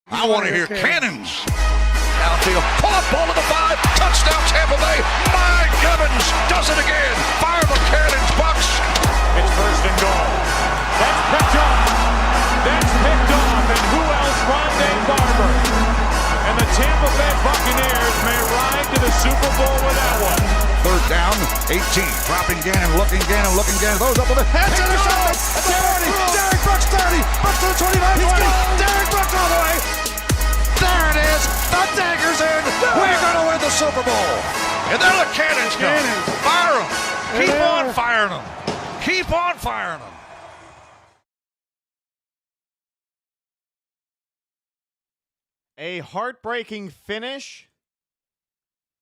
I want to hear cannons. Downfield, pull up, ball to the 5, touchdown Tampa Bay. Mike Evans does it again. Fire the cannons, Bucs. It's first and goal. That's picked off. That's picked off. And who else? Rondé Barber. And the Tampa Bay Buccaneers may ride to the Super Bowl with that one. Third down, 18. Dropping Gannon, looking Gannon. Those up with the head. Intercepted. 30. Derek Brooks 30. Brooks to the 25. 20. Derek Brooks all the way. There it is. The dagger's in. We're going to win the Super Bowl. And there the cannons go. Fire them. Keep on firing them. Keep on firing them. A heartbreaking finish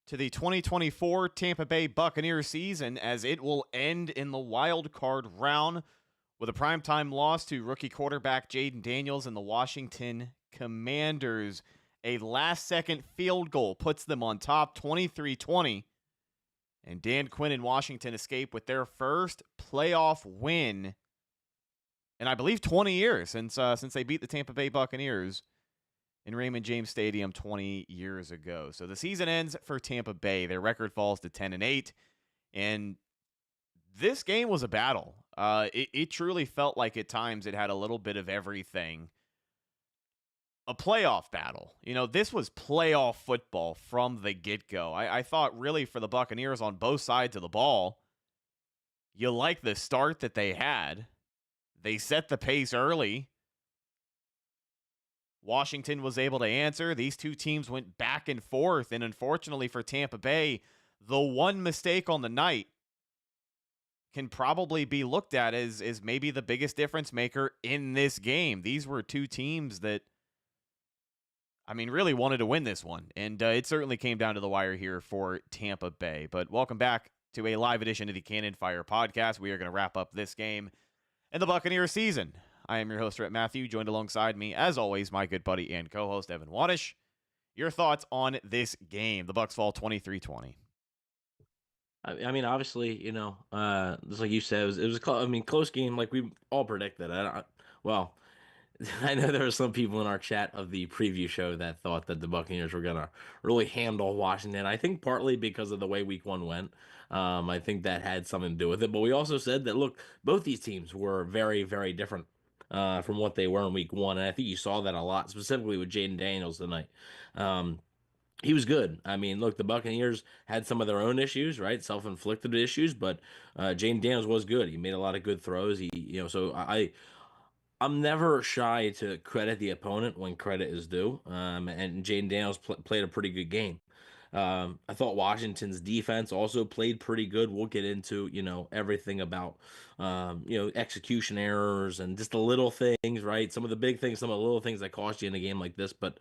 to the 2024 Tampa Bay Buccaneers season, as it will end in the wild card round with a primetime loss to rookie quarterback Jaden Daniels and the Washington Commanders. A last-second field goal puts them on top 23-20, and Dan Quinn and Washington escape with their first playoff win in, I Bleav, 20 years since they beat the Tampa Bay Buccaneers in Raymond James Stadium 20 years ago. So the season ends for Tampa Bay. Their record falls to 10-8, and this game was a battle. It truly felt like at times it had a little bit of everything. A playoff battle. You know, this was playoff football from the get-go. I thought really for the Buccaneers on both sides of the ball, you like the start that they had. They set the pace early. Washington was able to answer. These two teams went back and forth, and unfortunately for Tampa Bay, the one mistake on the night can probably be looked at as maybe the biggest difference maker in this game. These were two teams that, I mean, really wanted to win this one, and it certainly came down to the wire here for Tampa Bay. But welcome back to a live edition of the Cannon Fire Podcast. We are going to wrap up this game and the Buccaneers season. I am your host, Rhett Matthew, joined alongside me, as always, my good buddy and co-host, Evan Wanish. Your thoughts on this game? The Bucs fall 23-20. I mean, obviously, you know, just like you said, it was a close game, like we all predicted. Well, I know there were some people in our chat of the preview show that thought that the Buccaneers were going to really handle Washington. I think partly because of the way week one went. I think that had something to do with it. But we also said that, look, both these teams were very, very different from what they were in week one. And I think you saw that a lot, specifically with Jaden Daniels tonight. He was good. I mean, look, the Buccaneers had some of their own issues, right? Self-inflicted issues, but Jaden Daniels was good. He made a lot of good throws. I'm never shy to credit the opponent when credit is due. And Jaden Daniels played a pretty good game. I thought Washington's defense also played pretty good. We'll get into, everything about, execution errors and just the little things, right? Some of the big things, some of the little things that cost you in a game like this. But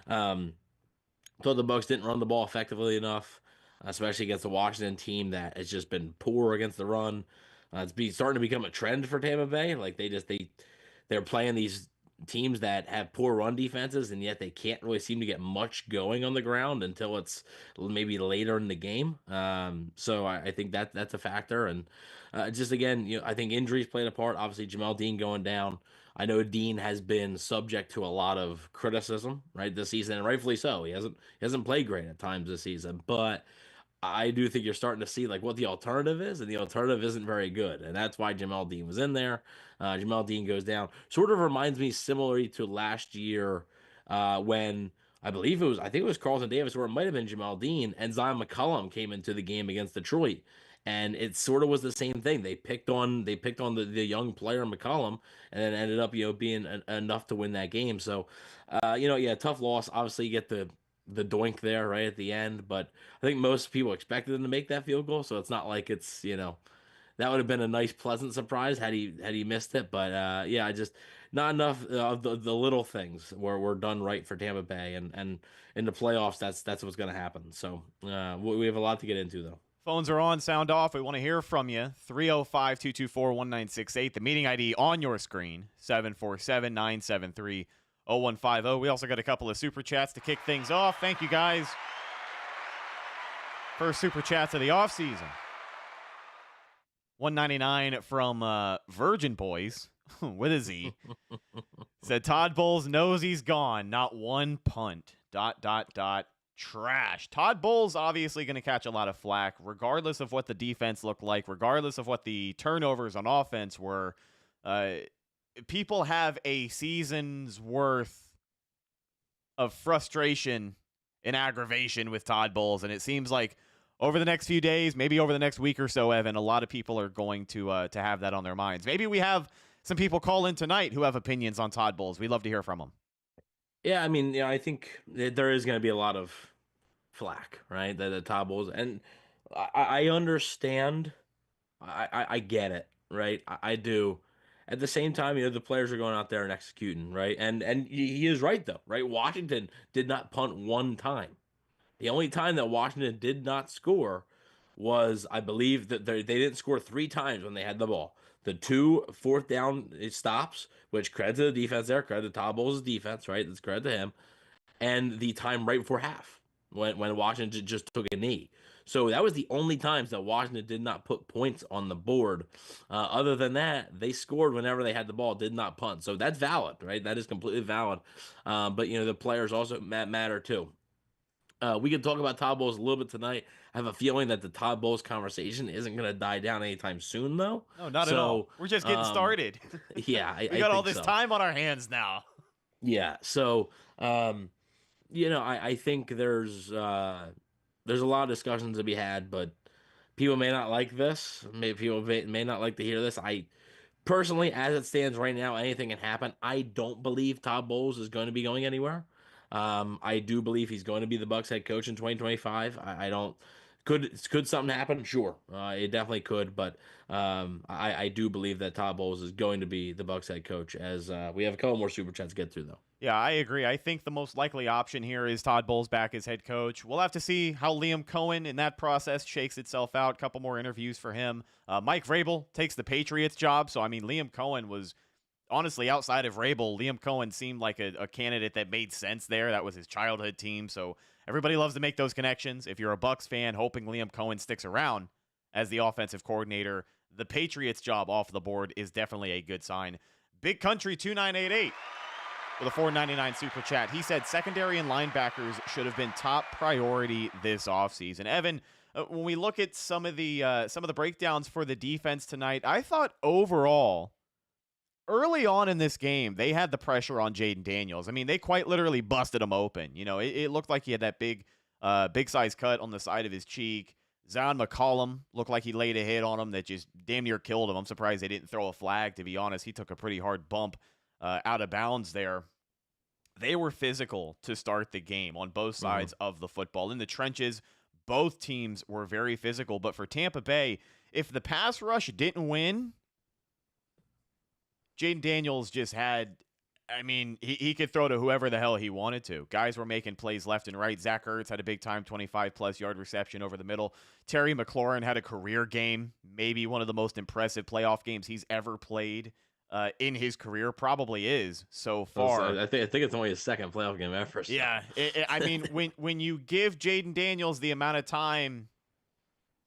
I thought the Bucs didn't run the ball effectively enough, especially against the Washington team that has just been poor against the run. It's starting to become a trend for Tampa Bay. Like they're playing these teams that have poor run defenses, and yet they can't really seem to get much going on the ground until it's maybe later in the game. So I think that's a factor. And just again, I think injuries played a part. Obviously, Jamel Dean going down. I know Dean has been subject to a lot of criticism, right, this season, and rightfully so. He hasn't played great at times this season, but I do think you're starting to see like what the alternative is, and the alternative isn't very good, and that's why Jamel Dean was in there. Jamel Dean goes down. Sort of reminds me similarly to last year when I think it was Carlton Davis, or it might have been Jamel Dean, and Zion McCollum came into the game against Detroit, and it sort of was the same thing. They picked on the young player McCollum, and then ended up being enough to win that game. So tough loss. Obviously, you get the doink there right at the end, but I think most people expected them to make that field goal, so it's not like it's that would have been a nice pleasant surprise had he missed it. But I just not enough of the little things were done right for Tampa Bay, and in the playoffs that's what's going to happen. So we have a lot to get into though. Phones are on, sound off. We want to hear from you. 305-224-1968. The meeting ID on your screen, 747-973-0150. We also got a couple of super chats to kick things off. Thank you, guys. First super chats of the offseason. $1.99 from Virgin Boys. with a Z, said Todd Bowles knows he's gone. Not one punt. ... Trash. Todd Bowles obviously going to catch a lot of flack, regardless of what the defense looked like, regardless of what the turnovers on offense were. People have a season's worth of frustration and aggravation with Todd Bowles, and it seems like over the next few days, maybe over the next week or so, Evan, a lot of people are going to have that on their minds. Maybe we have some people call in tonight who have opinions on Todd Bowles. We'd love to hear from them. Yeah, I mean, I think there is going to be a lot of flack, right? The Todd Bowles, and I understand. I get it, right? I do. At the same time, the players are going out there and executing, right? And he is right though, right? Washington did not punt one time. The only time that Washington did not score was, I Bleav, that they didn't score 3 times when they had the ball. The 2 fourth down stops, which credit to the defense there, credit to Todd Bowles' defense, right? That's credit to him. And the time right before half when Washington just took a knee. So that was the only times that Washington did not put points on the board. Other than that, they scored whenever they had the ball, did not punt. So that's valid, right? That is completely valid. But, the players also matter too. We can talk about Todd Bowles a little bit tonight. I have a feeling that the Todd Bowles conversation isn't going to die down anytime soon, though. No, not at all. We're just getting started. Yeah, we got all this time on our hands now. Yeah, so I think there's a lot of discussions to be had, but people may not like this. Maybe people may not like to hear this. I personally, as it stands right now, anything can happen. I don't Bleav Todd Bowles is going to be going anywhere. I do Bleav he's going to be the Bucs head coach in 2025. I don't. Could something happen? Sure, it definitely could. But I do Bleav that Todd Bowles is going to be the Bucs head coach. As we have a couple more super chats to get through, though. Yeah, I agree. I think the most likely option here is Todd Bowles back as head coach. We'll have to see how Liam Cohen in that process shakes itself out. A couple more interviews for him. Mike Vrabel takes the Patriots job. So, I mean, Liam Cohen was, honestly, outside of Vrabel, Liam Cohen seemed like a candidate that made sense there. That was his childhood team. So everybody loves to make those connections. If you're a Bucs fan hoping Liam Cohen sticks around as the offensive coordinator, the Patriots job off the board is definitely a good sign. Big Country 2988. With a $4.99 super chat. He said secondary and linebackers should have been top priority this offseason. Evan, when we look at some of the breakdowns for the defense tonight, I thought overall, early on in this game, they had the pressure on Jaden Daniels. I mean, they quite literally busted him open. It looked like he had that big size cut on the side of his cheek. Zion McCollum looked like he laid a hit on him that just damn near killed him. I'm surprised they didn't throw a flag, to be honest. He took a pretty hard bump out of bounds there. They were physical to start the game on both sides of the football. In the trenches, both teams were very physical. But for Tampa Bay, if the pass rush didn't win, Jaden Daniels just had, he could throw to whoever the hell he wanted to. Guys were making plays left and right. Zach Ertz had a big-time 25-plus yard reception over the middle. Terry McLaurin had a career game, maybe one of the most impressive playoff games he's ever played. In his career, probably is so far. I think it's only his second playoff game ever. So. Yeah, when you give Jaden Daniels the amount of time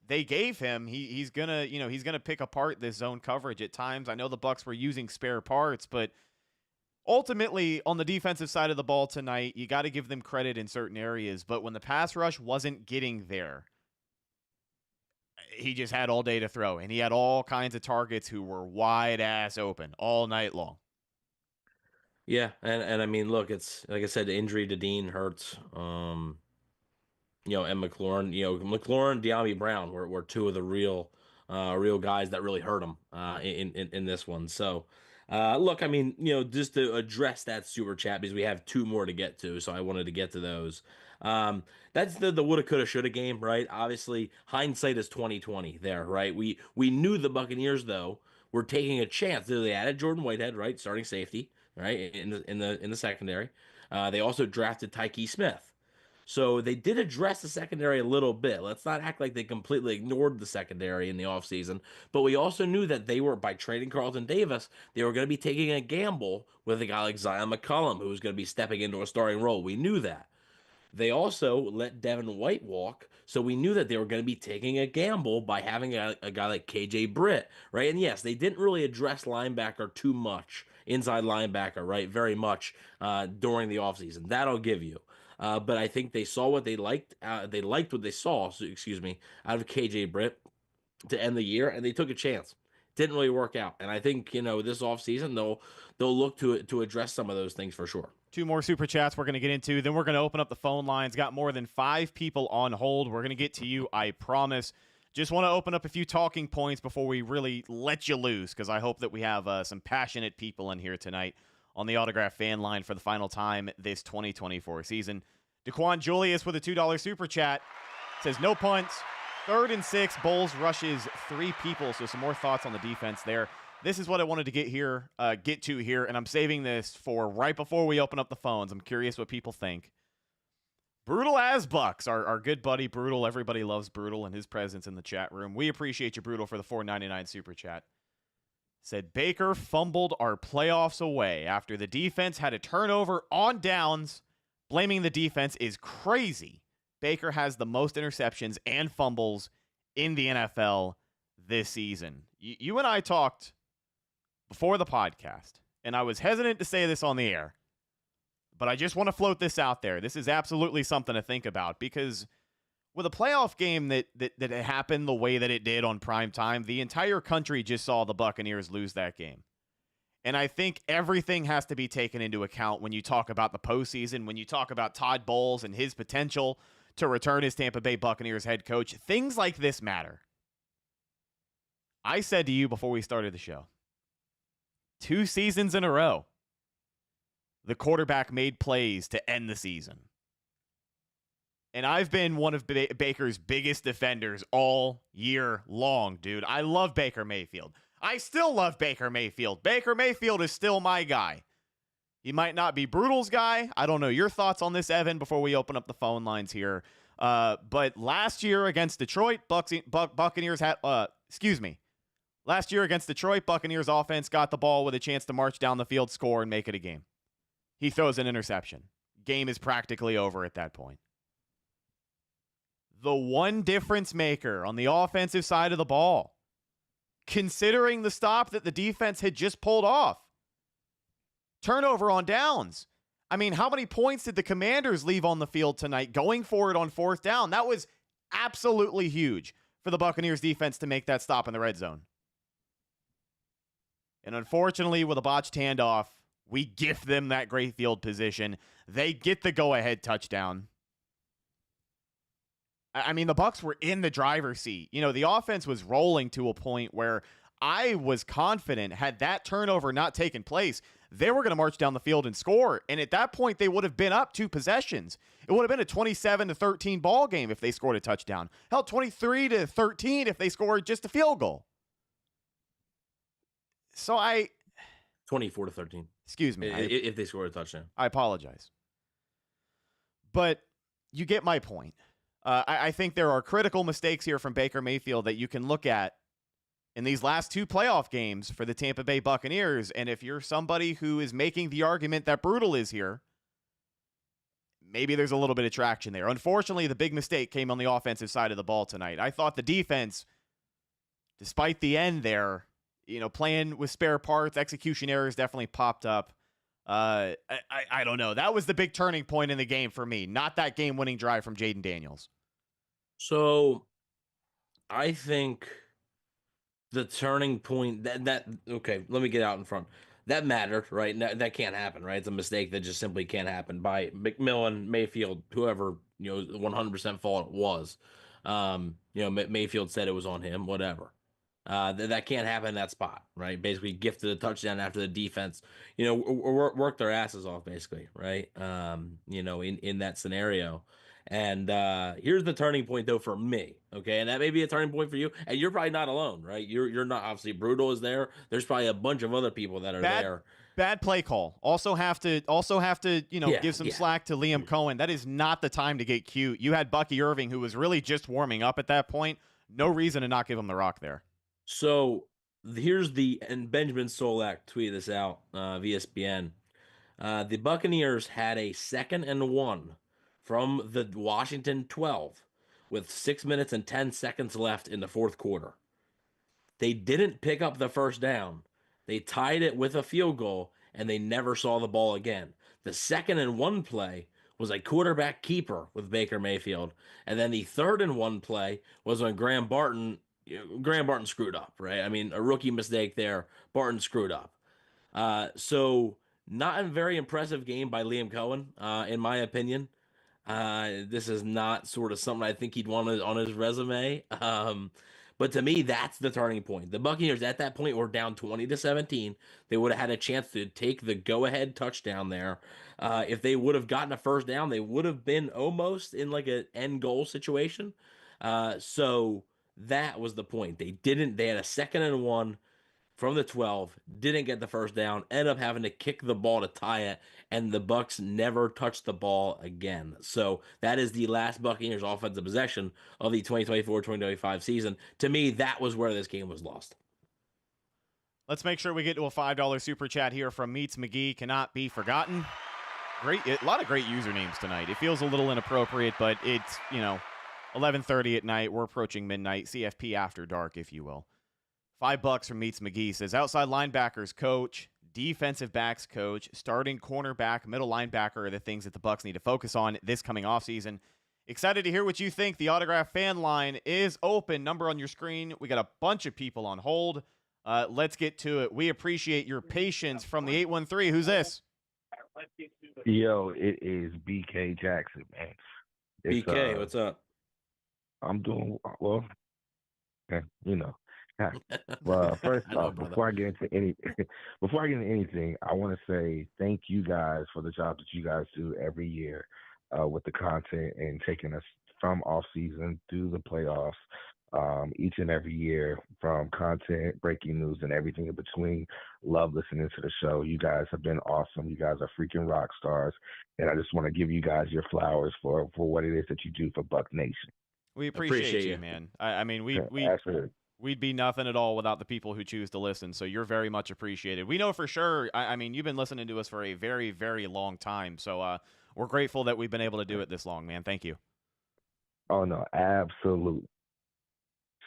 they gave him, he's gonna pick apart this zone coverage at times. I know the Bucs were using spare parts, but ultimately on the defensive side of the ball tonight, you got to give them credit in certain areas. But when the pass rush wasn't getting there, he just had all day to throw, and he had all kinds of targets who were wide ass open all night long. Yeah, and I mean, look, it's like I said, the injury to Dean hurts. And McLaurin, McLaurin, De'Ami Brown were two of the real guys that really hurt him in this one. So, look, I mean, just to address that super chat, because we have 2 more to get to, so I wanted to get to those. That's the woulda, coulda, shoulda game, right? Obviously, hindsight is 20/20 there, right? We knew the Buccaneers though were taking a chance. They added Jordan Whitehead, right, starting safety, right, in the secondary. They also drafted Tyke Smith, so they did address the secondary a little bit. Let's not act like they completely ignored the secondary in the offseason. But we also knew that they were, by trading Carlton Davis, they were going to be taking a gamble with a guy like Zion McCollum, who was going to be stepping into a starting role. We knew that. They also let Devin White walk, so we knew that they were going to be taking a gamble by having a guy like KJ Britt, right? And yes, they didn't really address linebacker too much, inside linebacker, right? Very much during the offseason. That I'll give you. But I think they saw what they liked. They liked what they saw, out of KJ Britt to end the year, and they took a chance. Didn't really work out. And I think, this offseason they'll look to address some of those things for sure. 2 more super chats we're going to get into. Then we're going to open up the phone lines. Got more than 5 people on hold. We're going to get to you, I promise. Just want to open up a few talking points before we really let you loose, because I hope that we have some passionate people in here tonight on the Autograph fan line for the final time this 2024 season. DeQuan Julius with a $2 super chat says, no punts. 3rd and 6, Bulls rushes 3 people. So some more thoughts on the defense there. This is what I wanted to get to here, and I'm saving this for right before we open up the phones. I'm curious what people think. Brutal as Bucs, our good buddy Brutal. Everybody loves Brutal and his presence in the chat room. We appreciate you, Brutal, for the $4.99 super chat. Said, Baker fumbled our playoffs away after the defense had a turnover on downs. Blaming the defense is crazy. Baker has the most interceptions and fumbles in the NFL this season. You and I talked before the podcast, and I was hesitant to say this on the air, but I just want to float this out there. This is absolutely something to think about, because with a playoff game that happened the way that it did on prime time, the entire country just saw the Buccaneers lose that game. And I think everything has to be taken into account when you talk about the postseason, when you talk about Todd Bowles and his potential to return as Tampa Bay Buccaneers head coach. Things like this matter. I said to you before we started the show, 2 seasons in a row, the quarterback made plays to end the season. And I've been one of Baker's biggest defenders all year long, dude. I love Baker Mayfield. I still love Baker Mayfield. Baker Mayfield is still my guy. He might not be Brutal's guy. I don't know your thoughts on this, Evan, before we open up the phone lines here. But last year against Detroit, Buccaneers had, last year against Detroit, Buccaneers offense got the ball with a chance to march down the field, score, and make it a game. He throws an interception. Game is practically over at that point. The one difference maker on the offensive side of the ball, considering the stop that the defense had just pulled off, turnover on downs. I mean, how many points did the Commanders leave on the field tonight going for it on 4th down? That was absolutely huge for the Buccaneers defense to make that stop in the red zone. And unfortunately, with a botched handoff, we gift them that great field position. They get the go-ahead touchdown. I mean, the Bucs were in the driver's seat. The offense was rolling to a point where I was confident, had that turnover not taken place, they were going to march down the field and score. And at that point, they would have been up 2 possessions. It would have been a 27-13 ball game if they scored a touchdown. Hell, 23-13 if they scored just a field goal. So 24-13. Excuse me. If they scored a touchdown. I apologize. But you get my point. I think there are critical mistakes here from Baker Mayfield that you can look at in these last 2 playoff games for the Tampa Bay Buccaneers. And if you're somebody who is making the argument that Brutal is here, maybe there's a little bit of traction there. Unfortunately, the big mistake came on the offensive side of the ball tonight. I thought the defense, despite the end there, playing with spare parts, execution errors definitely popped up. I don't know. That was the big turning point in the game for me, not that game-winning drive from Jaden Daniels. So I think the turning point okay, let me get out in front. That mattered, right? That can't happen, right? It's a mistake that just simply can't happen by McMillan, Mayfield, whoever, 100% fault it was. Mayfield said it was on him, whatever. That can't happen in that spot, right? Basically gifted a touchdown after the defense, worked their asses off, basically, right? In that scenario. And here's the turning point, though, for me, okay? And that may be a turning point for you. And you're probably not alone, right? You're not, obviously, Brutal is there. There's probably a bunch of other people that are there. Bad play call. Also have to give some slack to Liam Cohen. That is not the time to get cute. You had Bucky Irving, who was really just warming up at that point. No reason to not give him the rock there. So here's and Benjamin Solak tweeted this out via ESPN. The Buccaneers had a 2nd and 1 from the Washington 12 with 6 minutes and 10 seconds left in the fourth quarter. They didn't pick up the first down. They tied it with a field goal, and they never saw the ball again. The 2nd-and-1 play was a quarterback keeper with Baker Mayfield, and then the 3rd-and-1 play was when Graham Barton screwed up, right? I mean, a rookie mistake there. Barton screwed up. So not a very impressive game by Liam Cohen, in my opinion. This is not sort of something I think he'd want on his resume. But to me, that's the turning point. The Buccaneers at that point were down 20-17. They would have had a chance to take the go-ahead touchdown there. If they would have gotten a first down, they would have been almost in like an end goal situation. So that was the point. They had a 2nd-and-1 from the 12, didn't get the first down, ended up having to kick the ball to tie it, and the Bucs never touched the ball again. So that is the last Buccaneers offensive possession of the 2024-2025 season. To me, that was where this game was lost. Let's make sure we get to a $5 super chat here from Meets McGee. Cannot be forgotten. A lot of great usernames tonight. It feels a little inappropriate, but it's, 11:30 at night. We're approaching midnight. CFP after dark, if you will. $5 from Meets McGee says outside linebackers coach, defensive backs coach, starting cornerback, middle linebacker are the things that the Bucs need to focus on this coming offseason. Excited to hear what you think. The Autograph fan line is open. Number on your screen. We got a bunch of people on hold. Let's get to it. We appreciate your patience from the 813. Who's this? Yo, it is BK Jackson, man. BK, what's up? I'm doing well. Okay, Well, first off, before I get into anything, I want to say thank you guys for the job that you guys do every year with the content and taking us from off season through the playoffs each and every year, from content, breaking news, and everything in between. Love listening to the show. You guys have been awesome. You guys are freaking rock stars, and I just want to give you guys your flowers for what it is that you do for Buck Nation. We appreciate you, man. I mean, we'd be nothing at all without the people who choose to listen, so you're very much appreciated. We know for sure, I mean, you've been listening to us for a very, very long time, so we're grateful that we've been able to do it this long, man. Thank you. Oh, no, absolutely.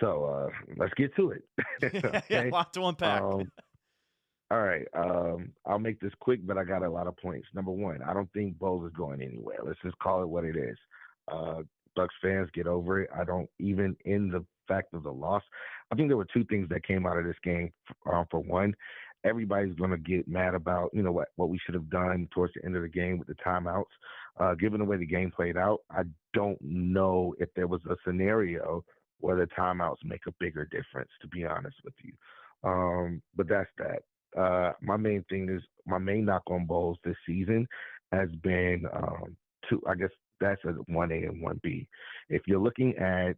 So let's get to it. Okay? Yeah, a lot to unpack. All right. I'll make this quick, but I got a lot of points. Number one, I don't think Bowles is going anywhere. Let's just call it what it is. Bucs fans, get over it. I don't even in the fact of the loss. I think there were two things that came out of this game. For one, everybody's going to get mad about, what we should have done towards the end of the game with the timeouts. Given the way the game played out, I don't know if there was a scenario where the timeouts make a bigger difference, to be honest with you. But that's that. My main knock on Bowles this season has been I guess that's a 1A and 1B. If you're looking at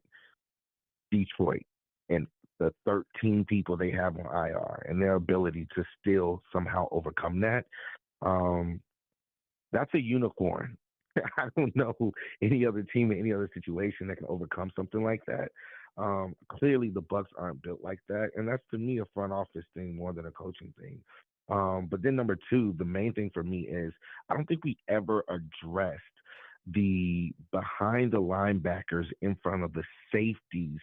Detroit and the 13 people they have on IR and their ability to still somehow overcome that, that's a unicorn. I don't know any other team in any other situation that can overcome something like that. Clearly, the Bucs aren't built like that, and that's to me a front office thing more than a coaching thing. But then number two, the main thing for me is I don't think we ever addressed the behind the linebackers in front of the safeties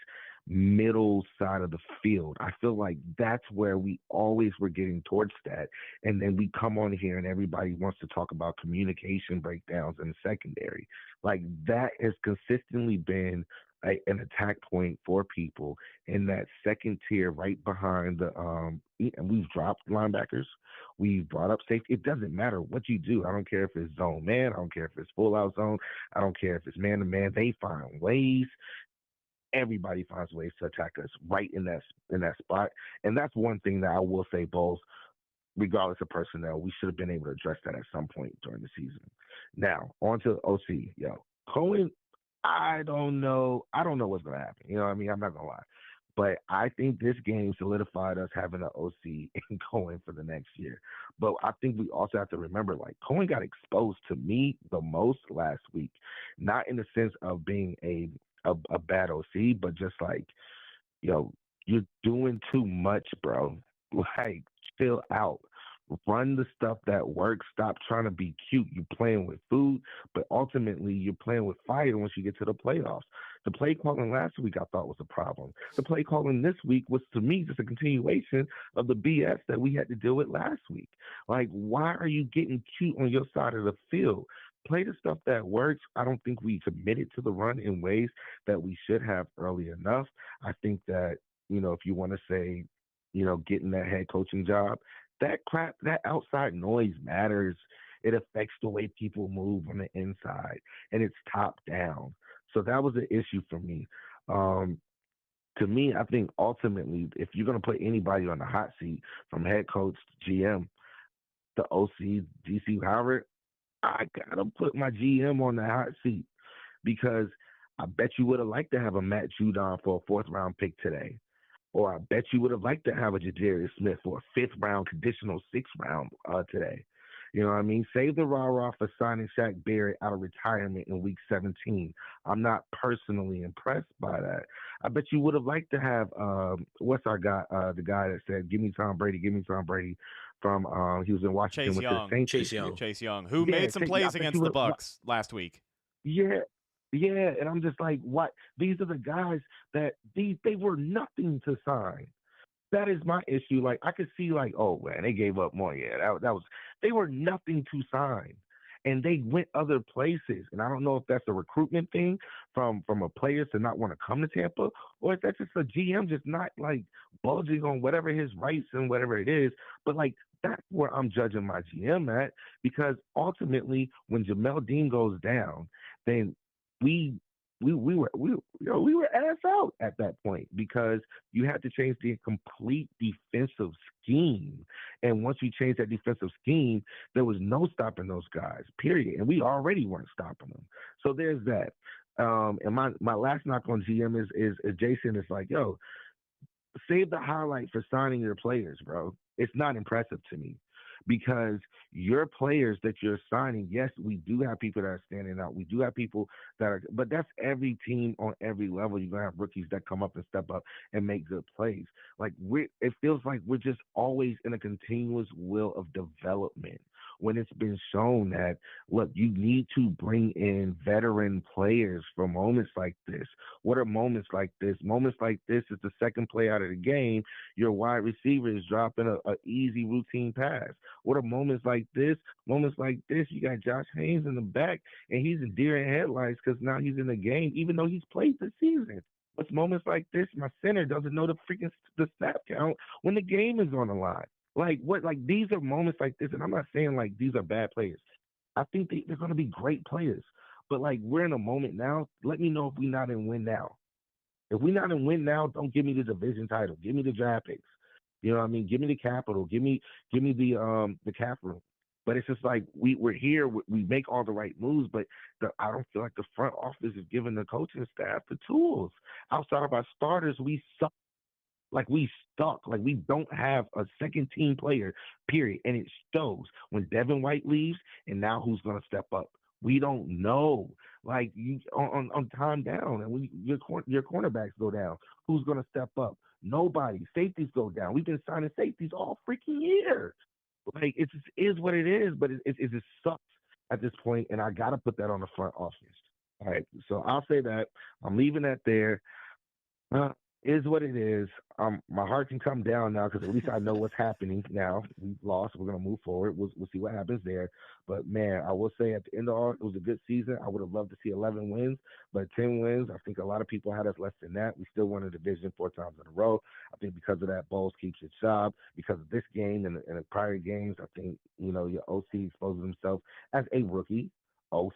middle side of the field. I feel like that's where we always were getting towards that. And then we come on here and everybody wants to talk about communication breakdowns in the secondary. Like that has consistently been an attack point for people in that second tier right behind the and we've dropped linebackers. We've brought up safety. It doesn't matter what you do. I don't care if it's zone man. I don't care if it's full out zone. I don't care if it's man to man. They find ways. Everybody finds ways to attack us right in that spot. And that's one thing that I will say, Bowles, regardless of personnel, we should have been able to address that at some point during the season. Now, on to OC. Cohen, I don't know what's going to happen. You know what I mean? I'm not going to lie. But I think this game solidified us having an OC and Cohen for the next year. But I think we also have to remember, Cohen got exposed to me the most last week, not in the sense of being a bad OC, but just you're doing too much, bro. Chill out. Run the stuff that works. Stop trying to be cute. You're playing with food, but ultimately you're playing with fire once you get to the playoffs. The play calling last week I thought was a problem. The play calling this week was, to me, just a continuation of the BS that we had to deal with last week. Like, why are you getting cute on your side of the field? Play the stuff that works. I don't think we committed to the run in ways that we should have early enough. I think that, if you want to say, getting that head coaching job, that crap, that outside noise matters. It affects the way people move on the inside, and it's top down. So that was an issue for me. To me, I think ultimately, if you're going to put anybody on the hot seat, from head coach to GM, the OC, DC Howard, I got to put my GM on the hot seat, because I bet you would have liked to have a Matt Judon for a 4th round pick today. Or I bet you would have liked to have a Jadarius Smith for a 5th round conditional 6th round today. You know what I mean? Save the rah-rah for signing Shaq Barrett out of retirement in week 17. I'm not personally impressed by that. I bet you would have liked to have, what's our guy, the guy that said, give me Tom Brady from, he was in Washington with the Saints. Chase Young, who made some plays against the Bucs last week. Yeah. Yeah, and I'm just like, what? These are the guys that they were nothing to sign. That is my issue. Like, I could see, like, oh man, they gave up more. Yeah, that was, they were nothing to sign, and they went other places. And I don't know if that's a recruitment thing from a player to not want to come to Tampa, or if that's just a GM just not like bulging on whatever his rights and whatever it is. But like, that's where I'm judging my GM at, because ultimately, when Jamel Dean goes down, then we were ass out at that point, because you had to change the complete defensive scheme. And once you change that defensive scheme, there was no stopping those guys, period. And we already weren't stopping them. So there's that. And my last knock on GM is Jason is like, yo, save the highlight for signing your players, bro. It's not impressive to me. Because your players that you're signing, yes, we do have people that are standing out. We do have people that are, but that's every team on every level. You're going to have rookies that come up and step up and make good plays. Like, it feels like we're just always in a continuous wheel of development, when it's been shown that, look, you need to bring in veteran players for moments like this. What are moments like this? Moments like this is the second play out of the game. Your wide receiver is dropping a easy routine pass. What are moments like this? Moments like this, you got Josh Haynes in the back, and he's in deer in headlights because now he's in the game, even though he's played the season. What's moments like this? My center doesn't know the snap count when the game is on the line. Like, what? Like, these are moments like this, and I'm not saying like these are bad players. I think they're going to be great players, but like, we're in a moment now. Let me know if we're not in win now. If we're not in win now, don't give me the division title. Give me the draft picks. You know what I mean? Give me the capital. Give me the cap room. But it's just like, we're here. We make all the right moves, but I don't feel like the front office is giving the coaching staff the tools. Outside of our starters, we suck. Like, we stuck. Like, we don't have a second team player, period. And it shows when Devin White leaves, and now who's going to step up? We don't know. Like, you on time down, and when your cornerbacks go down, who's going to step up? Nobody. Safeties go down. We've been signing safeties all freaking year. Like, it just is what it is, but it just sucks at this point, and I got to put that on the front office. All right, so I'll say that. I'm leaving that there. Is what it is. My heart can come down now, because at least I know what's happening now. We lost. We're going to move forward. We'll see what happens there. But, man, I will say at the end of all, it was a good season. I would have loved to see 11 wins, but 10 wins, I think a lot of people had us less than that. We still won a division 4 times in a row. I think because of that, Bowles keeps his job. Because of this game and the prior games, I think, your OC exposes himself as a rookie OC,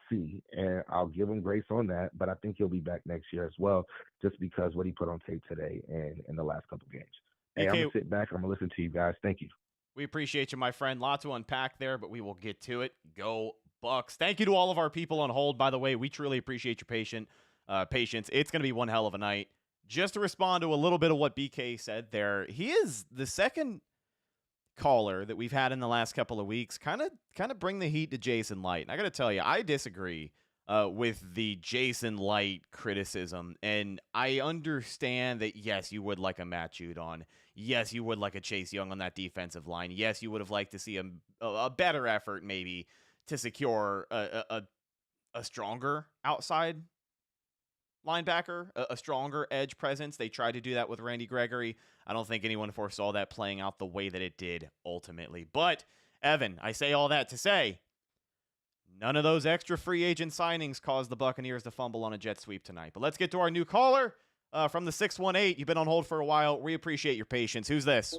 and I'll give him grace on that, but I think he'll be back next year as well, just because what he put on tape today and in the last couple games. Hey, I'm going to sit back. I'm going to listen to you guys. Thank you. We appreciate you, my friend. Lot to unpack there, but we will get to it. Go Bucs. Thank you to all of our people on hold, by the way. We truly appreciate your patience. It's going to be one hell of a night. Just to respond to a little bit of what BK said there, he is the second caller that we've had in the last couple of weeks kind of bring the heat to Jason Light. And I got to tell you, I disagree with the Jason Light criticism. And I understand that, yes, you would like a Matt Judon. Yes, you would like a Chase Young on that defensive line. Yes, you would have liked to see a better effort maybe to secure a stronger outside linebacker, a stronger edge presence. They tried to do that with Randy Gregory. I don't think anyone foresaw that playing out the way that it did ultimately. But, Evan, I say all that to say, none of those extra free agent signings caused the Buccaneers to fumble on a jet sweep tonight. But let's get to our new caller from the 618. You've been on hold for a while. We appreciate your patience. Who's this?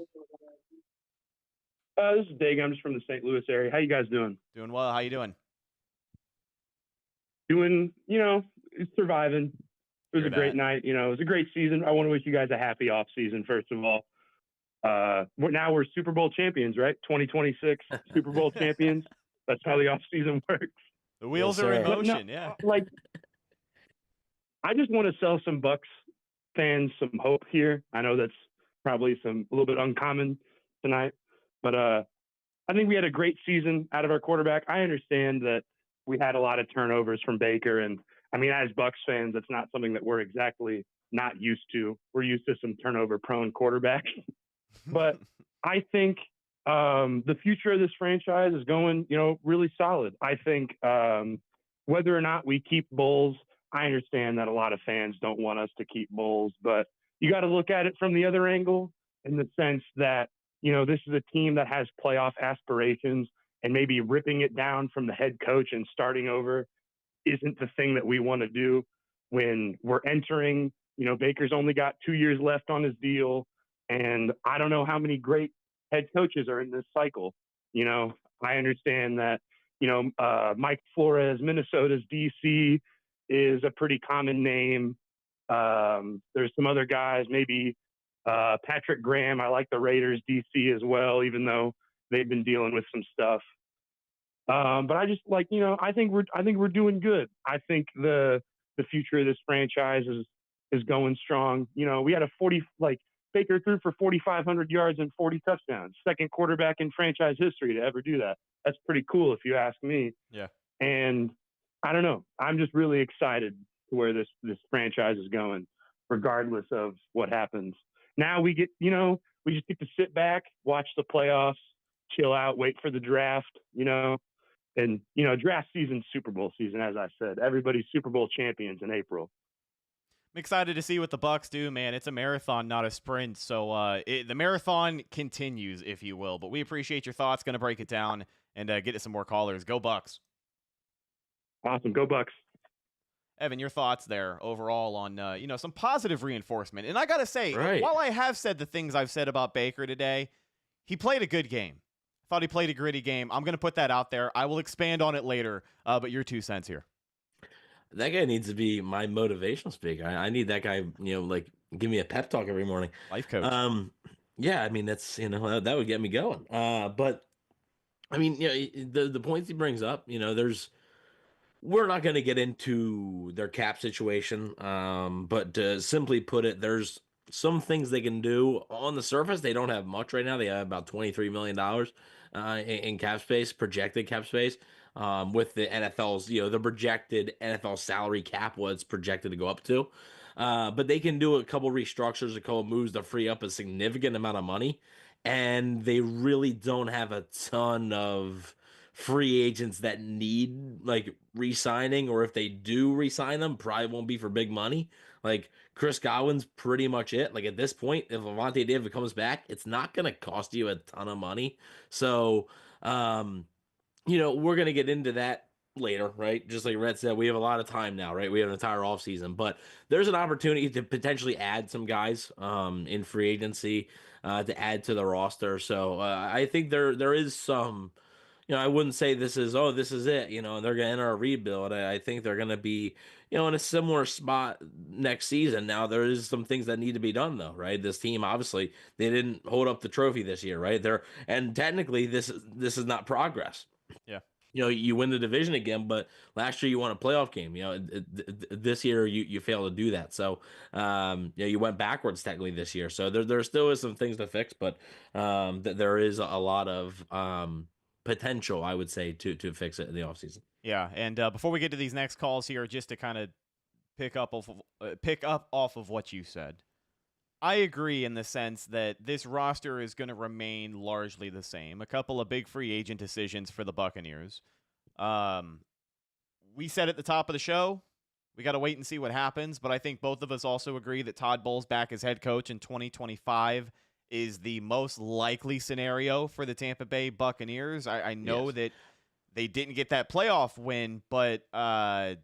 This is Dag. I'm just from the St. Louis area. How you guys doing? Doing well. How you doing? Doing, surviving. It was a great night. It was a great season. I want to wish you guys a happy off season, first of all. We're Super Bowl champions, right? 2026 Super Bowl champions. That's how the off season works. The wheels are in motion, yeah. I just want to sell some Bucs fans some hope here. I know that's probably a little bit uncommon tonight, but I think we had a great season out of our quarterback. I understand that we had a lot of turnovers from Baker, and I mean, as Bucs fans, that's not something that we're exactly not used to. We're used to some turnover-prone quarterbacks. But I think the future of this franchise is going, really solid. I think whether or not we keep Bowles, I understand that a lot of fans don't want us to keep Bowles, but you got to look at it from the other angle in the sense that, this is a team that has playoff aspirations, and maybe ripping it down from the head coach and starting over isn't the thing that we want to do when we're entering. Baker's only got 2 years left on his deal, and I don't know how many great head coaches are in this cycle. I understand that, Mike Flores, Minnesota's DC, is a pretty common name. There's some other guys, maybe Patrick Graham. I like the Raiders DC as well, even though they've been dealing with some stuff. But I just I think we're doing good. I think the future of this franchise is going strong. We had Baker threw for 4,500 yards and 40 touchdowns. Second quarterback in franchise history to ever do that. That's pretty cool if you ask me. Yeah. And I don't know. I'm just really excited to where this franchise is going, regardless of what happens. Now we just get to sit back, watch the playoffs, chill out, wait for the draft, and, draft season, Super Bowl season, as I said. Everybody's Super Bowl champions in April. I'm excited to see what the Bucs do, man. It's a marathon, not a sprint. So the marathon continues, if you will. But we appreciate your thoughts. Going to break it down and get to some more callers. Go Bucs. Awesome. Go Bucs. Evan, your thoughts there overall on, some positive reinforcement. And I got to say, Right. While I have said the things I've said about Baker today, he played a good game. Thought he played a gritty game. I'm going to put that out there. I will expand on it later, but your 2 cents here. That guy needs to be my motivational speaker. I need that guy, give me a pep talk every morning. Life coach. Yeah, I mean, that's, that would get me going. But I mean, the points he brings up, we're not going to get into their cap situation. But to simply put it, there's some things they can do on the surface. They don't have much right now. They have about $23 million in cap space, projected cap space. With the NFL's, the projected NFL salary cap, what it's projected to go up to. But they can do a couple restructures, a couple moves to free up a significant amount of money. And they really don't have a ton of free agents that need re-signing, or if they do re-sign them, probably won't be for big money. Like Chris Godwin's pretty much it. Like at this point, if Avante David comes back, it's not going to cost you a ton of money. So, we're going to get into that later, right? Just like Rhett said, we have a lot of time now, right? We have an entire offseason, but there's an opportunity to potentially add some guys in free agency to add to the roster. So I think there is some, I wouldn't say this is it, and they're going to enter a rebuild. I think they're going to be, in a similar spot next season. Now, there is some things that need to be done, though, right? This team, obviously, they didn't hold up the trophy this year, right? And technically, this is not progress. Yeah. You win the division again, but last year you won a playoff game. This year you failed to do that. So, you went backwards technically this year. So there still is some things to fix, but there is a lot of potential, I would say, to fix it in the offseason. Yeah, and before we get to these next calls here, just to kind of pick up off of what you said, I agree in the sense that this roster is going to remain largely the same. A couple of big free agent decisions for the Buccaneers. We said at the top of the show, we got to wait and see what happens, but I think both of us also agree that Todd Bowles back as head coach in 2025 is the most likely scenario for the Tampa Bay Buccaneers. I know that they didn't get that playoff win, but I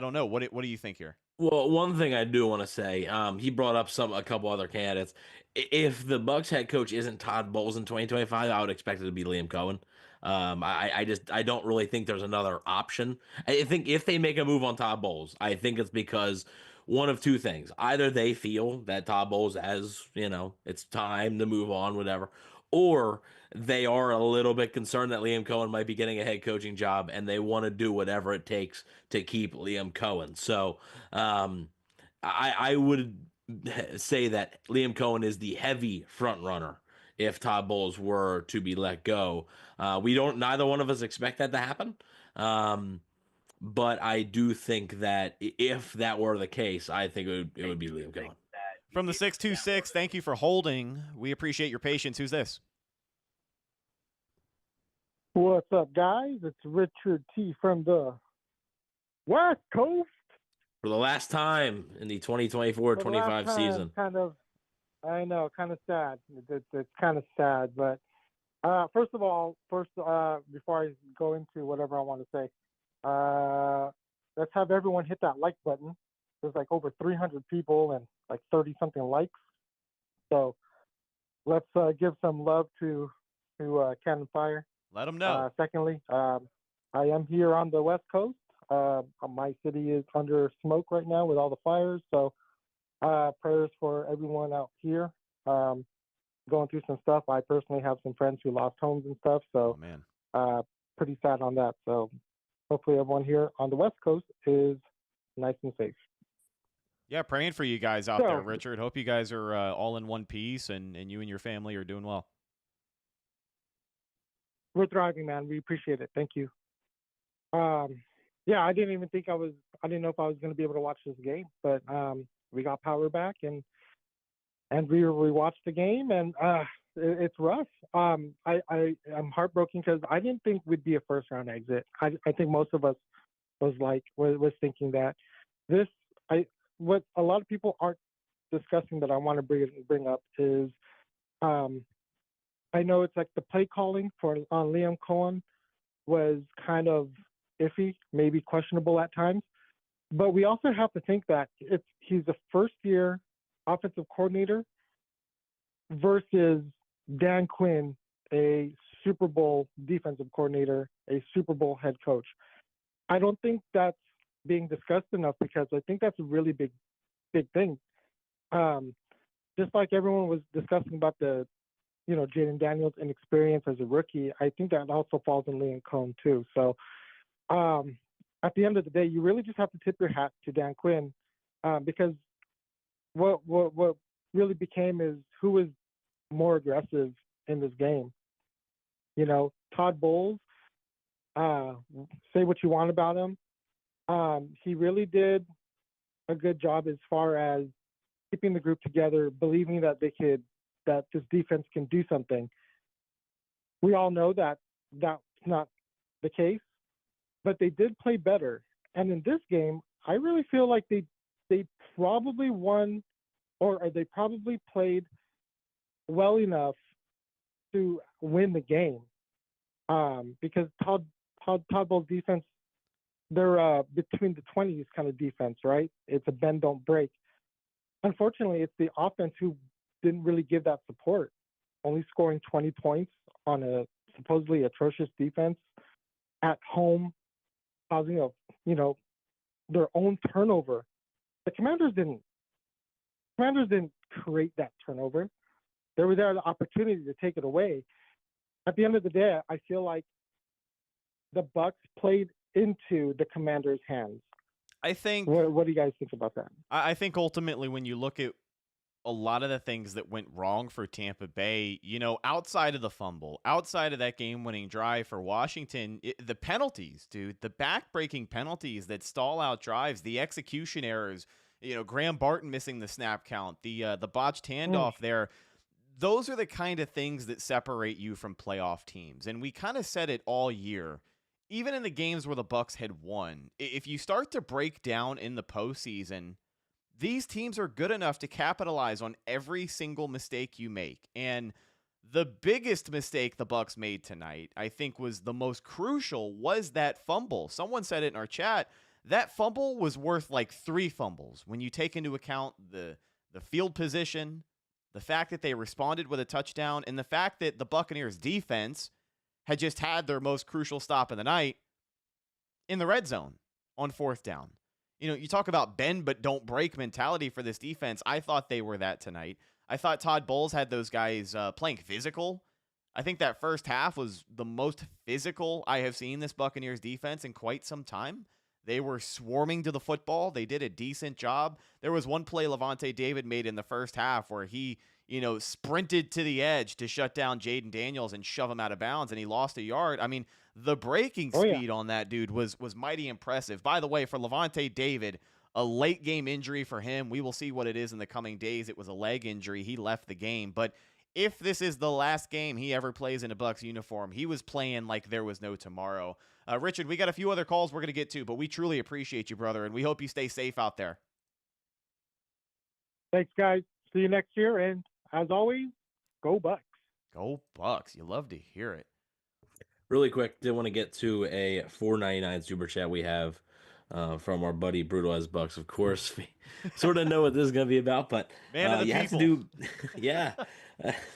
don't know. What do you think here? Well, one thing I do want to say, he brought up a couple other candidates. If the Bucs head coach isn't Todd Bowles in 2025, I would expect it to be Liam Cohen. I don't really think there's another option. I think if they make a move on Todd Bowles, I think it's because one of two things. Either they feel that Todd Bowles has, it's time to move on, whatever, or they are a little bit concerned that Liam Cohen might be getting a head coaching job and they want to do whatever it takes to keep Liam Cohen. So I would say that Liam Cohen is the heavy front runner if Todd Bowles were to be let go. Neither one of us expect that to happen. But I do think that if that were the case, I think it would be Liam Cohen. From the 626, thank you for holding. We appreciate your patience. Who's this? What's up, guys? It's Richard T. from the West Coast. For the last time in the 2024-25 season. I know, kind of sad. It's kind of sad. But first, before I go into whatever I want to say, let's have everyone hit that like button. There's like over 300 people and like 30-something likes. So let's give some love to Cannon Fire. Let them know. Secondly, I am here on the West Coast. My city is under smoke right now with all the fires. So prayers for everyone out here going through some stuff. I personally have some friends who lost homes and stuff. So pretty sad on that. So hopefully everyone here on the West Coast is nice and safe. Yeah, praying for you guys out there, Richard. Hope you guys are all in one piece and you and your family are doing well. We're thriving, man. We appreciate it. Thank you. I didn't know if I was going to be able to watch this game, but we got power back and we watched the game, and it's rough. I'm heartbroken because I didn't think we'd be a first round exit. I think most of us was thinking that what a lot of people aren't discussing that I want to bring up is I know it's like the play calling on Liam Cohen was kind of iffy, maybe questionable at times. But we also have to think that he's a first-year offensive coordinator versus Dan Quinn, a Super Bowl defensive coordinator, a Super Bowl head coach. I don't think that's being discussed enough because I think that's a really big thing. Just like everyone was discussing about the Jaden Daniels' inexperience as a rookie, I think that also falls on Liam Cohen too. So at the end of the day, you really just have to tip your hat to Dan Quinn because what really became is who was more aggressive in this game. Todd Bowles, say what you want about him. He really did a good job as far as keeping the group together, believing that that this defense can do something. We all know that that's not the case, but they did play better. And in this game, I really feel like they probably won, or they probably played well enough to win the game. Because Todd Bowles' defense, they're between the 20s kind of defense, right? It's a bend, don't break. Unfortunately, it's the offense who didn't really give that support, only scoring 20 points on a supposedly atrocious defense at home, causing their own turnover. The Commanders didn't create that turnover. They were there at the opportunity to take it away. At the end of the day, I feel like the Bucs played into the Commanders' hands. I think. What do you guys think about that? I think ultimately, when you look at a lot of the things that went wrong for Tampa Bay, outside of the fumble, outside of that game-winning drive for Washington, the penalties, dude, the back-breaking penalties that stall out drives, the execution errors, Graham Barton missing the snap count, the botched handoff there, those are the kind of things that separate you from playoff teams. And we kind of said it all year. Even in the games where the Bucs had won, if you start to break down in the postseason, these teams are good enough to capitalize on every single mistake you make. And the biggest mistake the Bucs made tonight, I think was the most crucial, was that fumble. Someone said it in our chat. That fumble was worth like 3 fumbles when you take into account the field position, the fact that they responded with a touchdown, and the fact that the Buccaneers defense had just had their most crucial stop of the night in the red zone on 4th down. You talk about bend but don't break mentality for this defense. I thought they were that tonight. I thought Todd Bowles had those guys playing physical. I think that first half was the most physical I have seen this Buccaneers defense in quite some time. They were swarming to the football. They did a decent job. There was one play Lavonte David made in the first half where he, sprinted to the edge to shut down Jaden Daniels and shove him out of bounds, and he lost a yard. I mean, the breaking speed on that dude was mighty impressive. By the way, for Lavonte David, a late game injury for him. We will see what it is in the coming days. It was a leg injury. He left the game. But if this is the last game he ever plays in a Bucs uniform, he was playing like there was no tomorrow. Richard, we got a few other calls we're going to get to, but we truly appreciate you, brother, and we hope you stay safe out there. Thanks, guys. See you next year, and as always, go Bucs. Go Bucs. You love to hear it. Really quick, did want to get to a $4.99 super chat we have from our buddy Brutal as Bucks. Of course, we sort of know what this is going to be about, but man of the you people. have to do, yeah,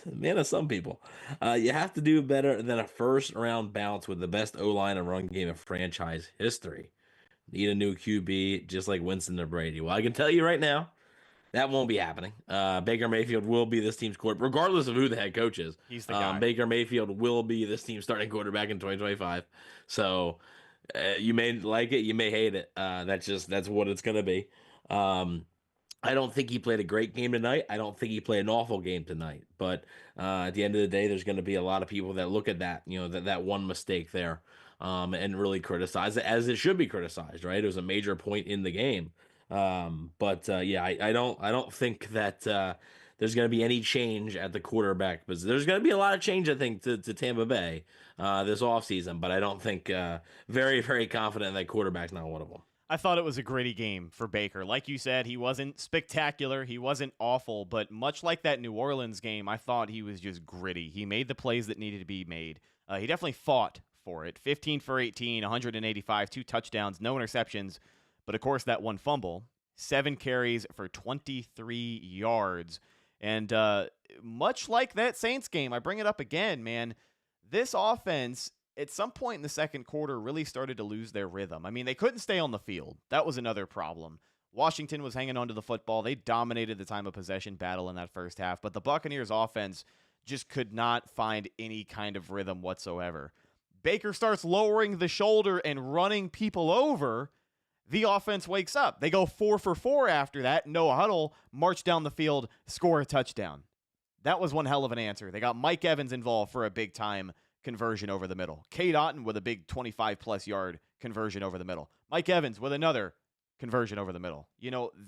man of some people. You have to do better than a first-round bounce with the best O-line and run game of franchise history. Need a new QB, just like Winston or Brady. Well, I can tell you right now, that won't be happening. Baker Mayfield will be this team's quarterback, regardless of who the head coach is. He's the guy. Baker Mayfield will be this team's starting quarterback in 2025. So you may like it, you may hate it. That's what it's going to be. I don't think he played a great game tonight. I don't think he played an awful game tonight. But at the end of the day, there's going to be a lot of people that look at that, that one mistake there, and really criticize it as it should be criticized, right? It was a major point in the game. I don't think that there's going to be any change at the quarterback, but there's going to be a lot of change, I think, to Tampa Bay this offseason, but I don't think very, very confident that quarterback's not one of them. I thought it was a gritty game for Baker. Like you said, he wasn't spectacular. He wasn't awful, but much like that New Orleans game, I thought he was just gritty. He made the plays that needed to be made. He definitely fought for it. 15 for 18, 185, 2 touchdowns, no interceptions. But, of course, that one fumble, 7 carries for 23 yards. And much like that Saints game, I bring it up again, man, this offense at some point in the second quarter really started to lose their rhythm. I mean, they couldn't stay on the field. That was another problem. Washington was hanging on to the football. They dominated the time of possession battle in that first half. But the Buccaneers offense just could not find any kind of rhythm whatsoever. Baker starts lowering the shoulder and running people over. The offense wakes up. They go 4 for 4 after that. No huddle, march down the field, score a touchdown. That was one hell of an answer. They got Mike Evans involved for a big-time conversion over the middle. Cade Otton with a big 25-plus yard conversion over the middle. Mike Evans with another conversion over the middle.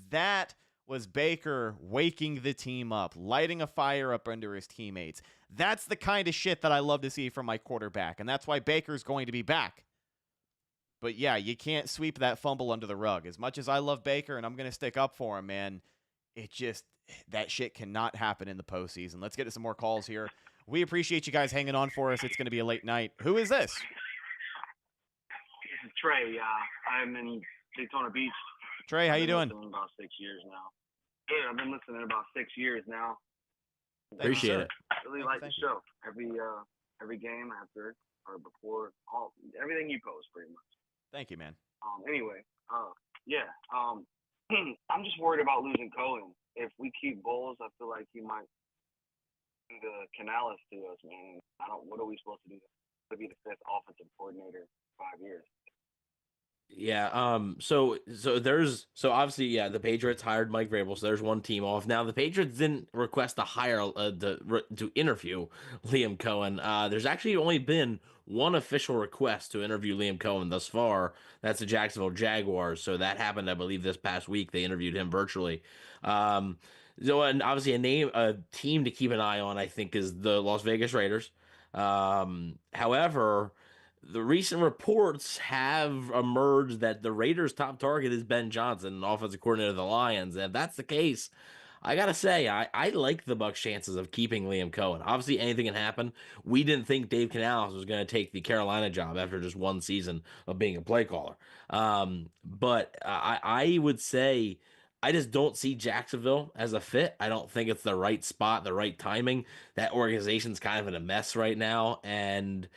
That was Baker waking the team up, lighting a fire up under his teammates. That's the kind of shit that I love to see from my quarterback, and that's why Baker's going to be back. But yeah, you can't sweep that fumble under the rug. As much as I love Baker and I'm going to stick up for him, man, that shit cannot happen in the postseason. Let's get to some more calls here. We appreciate you guys hanging on for us. It's going to be a late night. Who is this? This is Trey. I'm in Daytona Beach. Trey, how you doing? I've been listening about 6 years now. Good. I've been listening about 6 years now. Appreciate it. Really like the show. Every game after or before, everything you post, pretty much. Thank you, man. Anyway, I'm just worried about losing Cohen. If we keep Bowles, I feel like he might do the Canales to us, man. What are we supposed to do? To be the 5th offensive coordinator in 5 years. Yeah. So obviously, yeah, the Patriots hired Mike Vrabel, so there's one team off. Now the Patriots didn't request to hire to interview Liam Cohen. There's actually only been one official request to interview Liam Cohen thus far. That's the Jacksonville Jaguars. So that happened, I believe, this past week. They interviewed him virtually. So and obviously a team to keep an eye on, I think, is the Las Vegas Raiders. However, the recent reports have emerged that the Raiders' top target is Ben Johnson, an offensive coordinator of the Lions. And if that's the case, I gotta say, I like the Bucs' chances of keeping Liam Cohen. Obviously, anything can happen. We didn't think Dave Canales was going to take the Carolina job after just one season of being a play caller. But I would say I just don't see Jacksonville as a fit. I don't think it's the right spot, the right timing. That organization's kind of in a mess right now, and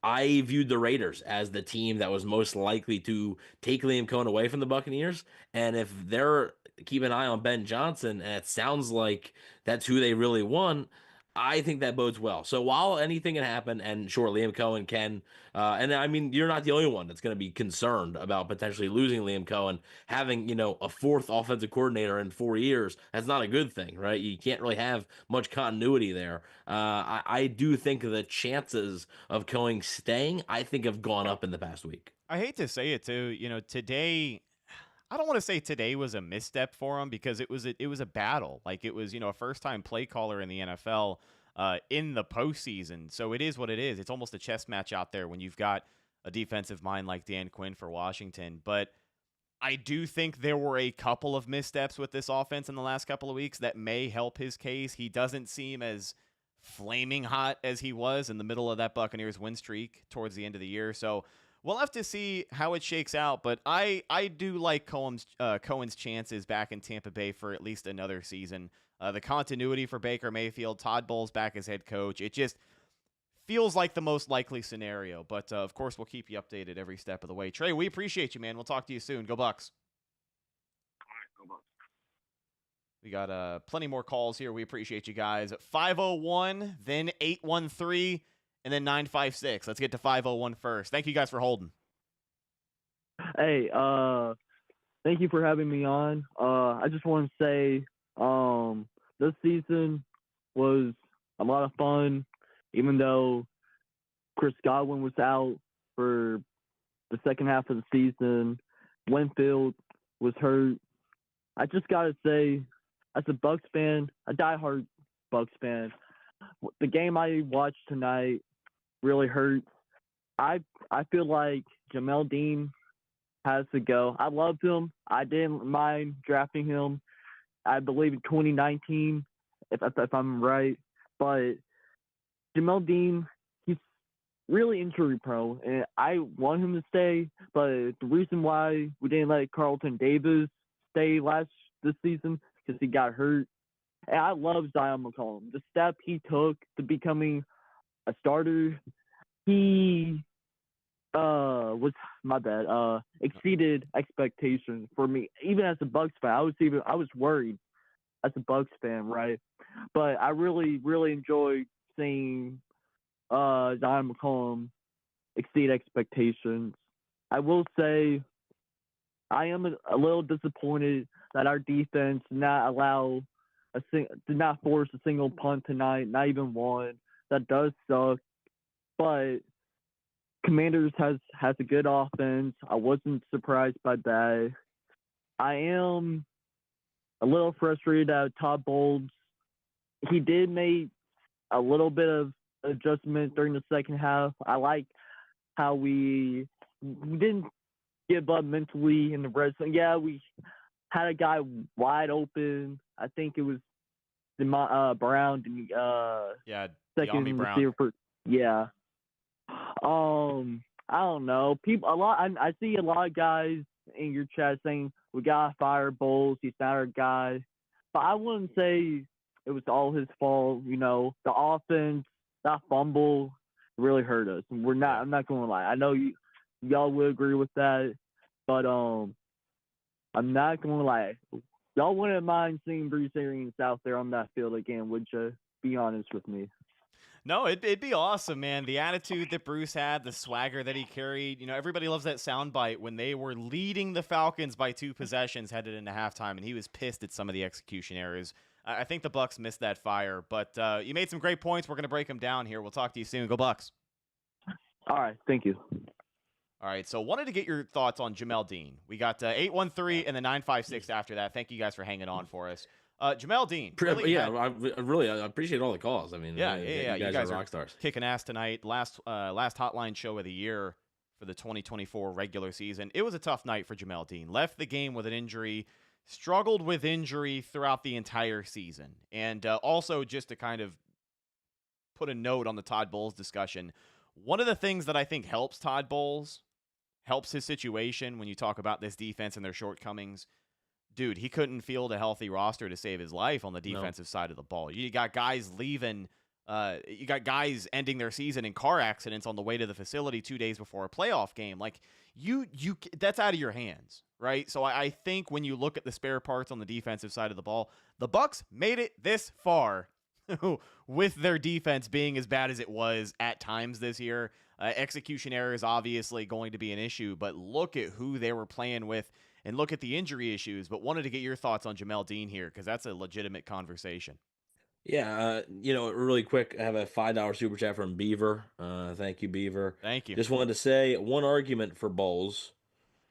I viewed the Raiders as the team that was most likely to take Liam Cohen away from the Buccaneers. And if they're keep an eye on Ben Johnson, and it sounds like that's who they really want, I think that bodes well. So while anything can happen, and sure, Liam Cohen can, and I mean, you're not the only one that's going to be concerned about potentially losing Liam Cohen. Having, a fourth offensive coordinator in 4 years, that's not a good thing, right? You can't really have much continuity there. I do think the chances of Cohen staying, I think, have gone up in the past week. I hate to say it too. Today, I don't want to say today was a misstep for him because it was a battle. Like it was, a first time play caller in the NFL in the postseason. So it is what it is. It's almost a chess match out there when you've got a defensive mind like Dan Quinn for Washington. But I do think there were a couple of missteps with this offense in the last couple of weeks that may help his case. He doesn't seem as flaming hot as he was in the middle of that Buccaneers win streak towards the end of the year. So we'll have to see how it shakes out, but I do like Cohen's chances back in Tampa Bay for at least another season. The continuity for Baker Mayfield, Todd Bowles back as head coach, it just feels like the most likely scenario. But, of course, we'll keep you updated every step of the way. Trey, we appreciate you, man. We'll talk to you soon. Go Bucs. All right, go Bucs. We got plenty more calls here. We appreciate you guys. 501, then 813. And then 956. Let's get to 501 first. Thank you guys for holding. Hey, thank you for having me on. I just want to say this season was a lot of fun, even though Chris Godwin was out for the second half of the season. Winfield was hurt. I just got to say, as a Bucs fan, a diehard Bucs fan, the game I watched tonight really hurt. I feel like Jamel Dean has to go. I loved him. I didn't mind drafting him, I believe, in 2019, if I'm right. But Jamel Dean, he's really injury prone, and I want him to stay. But the reason why we didn't let Carlton Davis stay this season because he got hurt. And I love Zion McCollum. The step he took to becoming a starter, he exceeded expectations for me. Even as a Bucs fan, I was worried as a Bucs fan, right? But I really, really enjoyed seeing Zion McCollum exceed expectations. I will say I am a little disappointed that our defense did not force a single punt tonight, not even one. That does suck. But Commanders has a good offense. I wasn't surprised by that. I am a little frustrated at Todd Bowles. He did make a little bit of adjustment during the second half. I like how we didn't give up mentally in the red zone. Yeah, we had a guy wide open. I think it was Brown. Second receiver. Yeah. I don't know. I see a lot of guys in your chat saying we gotta fire Bowles. He's not our guy. But I wouldn't say it was all his fault. The offense, that fumble really hurt us. And I'm not gonna lie. I know y'all would agree with that, but I'm not gonna lie. Y'all wouldn't mind seeing Bruce Arians out there on that field again, would you? Be honest with me. No, it'd be awesome, man. The attitude that Bruce had, the swagger that he carried. Everybody loves that soundbite when they were leading the Falcons by 2 possessions headed into halftime, and he was pissed at some of the execution errors. I think the Bucs missed that fire, but you made some great points. We're going to break them down here. We'll talk to you soon. Go Bucs. All right, thank you. All right, so wanted to get your thoughts on Jamel Dean. We got 813 and the 956 after that. Thank you guys for hanging on for us. Jamel Dean. I appreciate all the calls. I mean, yeah. You guys are rock stars. Kicking ass tonight. Last hotline show of the year for the 2024 regular season. It was a tough night for Jamel Dean. Left the game with an injury, struggled with injury throughout the entire season. And also just to kind of put a note on the Todd Bowles discussion, one of the things that I think helps Todd Bowles, helps his situation when you talk about this defense and their shortcomings, dude, he couldn't field a healthy roster to save his life on the defensive side of the ball. You got guys leaving. You got guys ending their season in car accidents on the way to the facility 2 days before a playoff game. Like that's out of your hands, right? So I think when you look at the spare parts on the defensive side of the ball, the Bucs made it this far with their defense being as bad as it was at times this year. Execution error is obviously going to be an issue, but look at who they were playing with and look at the injury issues. But wanted to get your thoughts on Jamel Dean here because that's a legitimate conversation. Yeah, really quick, I have a $5 super chat from Beaver. Thank you, Beaver. Thank you. Just wanted to say one argument for Bowles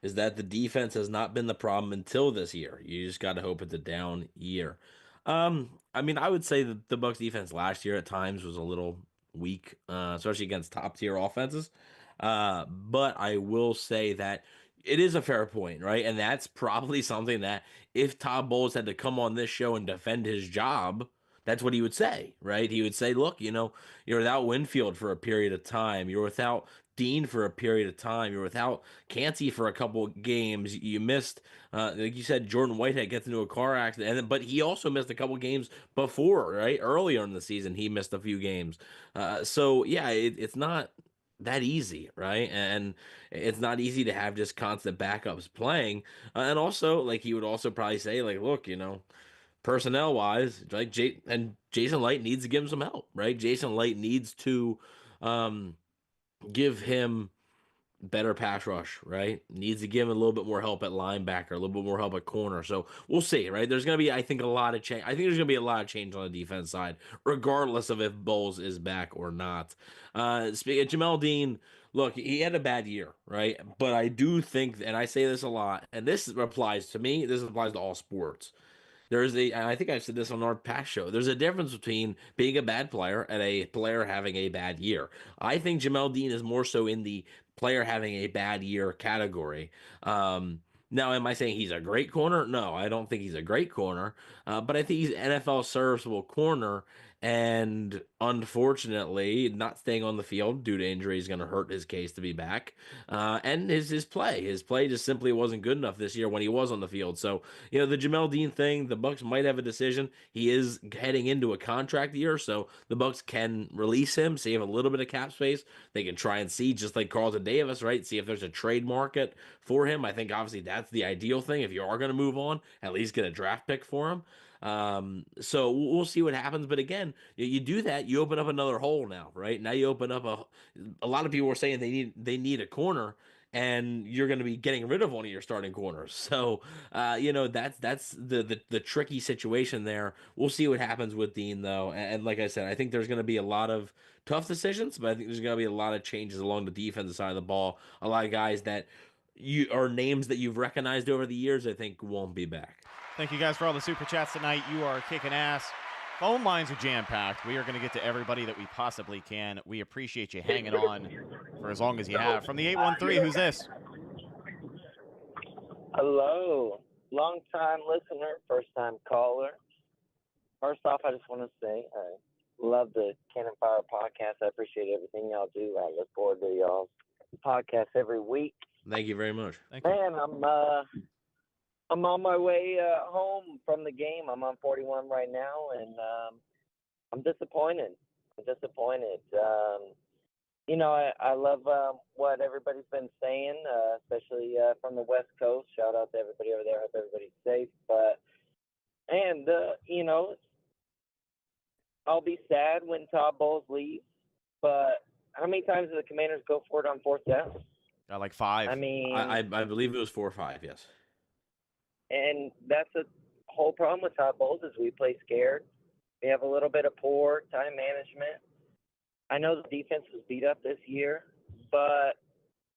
is that the defense has not been the problem until this year. You just got to hope it's a down year. I mean, I would say that the Bucs defense last year at times was a little weak, especially against top-tier offenses. But I will say that it is a fair point, right? And that's probably something that if Todd Bowles had to come on this show and defend his job, that's what he would say, right? He would say, look, you're without Winfield for a period of time. You're without Dean for a period of time. You're without Canty for a couple of games. You missed, like you said, Jordan Whitehead gets into a car accident, but he also missed a couple of games before, right? Earlier in the season, he missed a few games. So, yeah, it's not that easy, right? And it's not easy to have just constant backups playing. And also, like, he would also probably say, like, look, personnel wise, like Jason Light needs to give him some help, right? Jason Light needs to give him better pass rush, right? Needs to give him a little bit more help at linebacker, a little bit more help at corner. So we'll see, right? There's going to be, I think, a lot of change. I think there's going to be a lot of change on the defense side, regardless of if Bowles is back or not. Speaking of Jamel Dean, look, he had a bad year, right? But I do think, and I say this a lot, and this applies to me, this applies to all sports. And I think I've said this on our past show, there's a difference between being a bad player and a player having a bad year. I think Jamel Dean is more so in the player having a bad year category. Now, am I saying he's a great corner? No, I don't think he's a great corner, but I think he's an NFL serviceable corner. And unfortunately, not staying on the field due to injury is going to hurt his case to be back. And his play just simply wasn't good enough this year when he was on the field. So, the Jamel Dean thing, the Bucs might have a decision. He is heading into a contract year, so the Bucs can release him, save a little bit of cap space. They can try and see, just like Carlton Davis, right? See if there's a trade market for him. I think obviously that's the ideal thing. If you are going to move on, at least get a draft pick for him. So we'll see what happens. But again, you do that, you open up another hole now, right? Now you open up a lot of people are saying they need a corner, and you're going to be getting rid of one of your starting corners. So, that's the tricky situation there. We'll see what happens with Dean, though. And like I said, I think there's going to be a lot of tough decisions, but I think there's going to be a lot of changes along the defensive side of the ball. A lot of guys that are names that you've recognized over the years, I think won't be back. Thank you guys for all the super chats tonight. You are kicking ass. Phone lines are jam-packed. We are going to get to everybody that we possibly can. We appreciate you hanging on for as long as you have. From the 813, who's this? Hello. Long-time listener, first-time caller. First off, I just want to say I love the Cannon Fire podcast. I appreciate everything y'all do. I look forward to y'all's podcast every week. Thank you very much. Thank you. Man, I'm on my way home from the game. I'm on 41 right now, and I'm disappointed. I love what everybody's been saying, especially from the West Coast. Shout out to everybody over there. Hope everybody's safe. I'll be sad when Todd Bowles leaves, but how many times did the Commanders go for it on 4th down? Like 5. I mean, I Bleav it was 4 or 5. Yes. and that's the whole problem with Todd Bowles is we play scared. We have a little bit of poor time management. I know the defense was beat up this year, but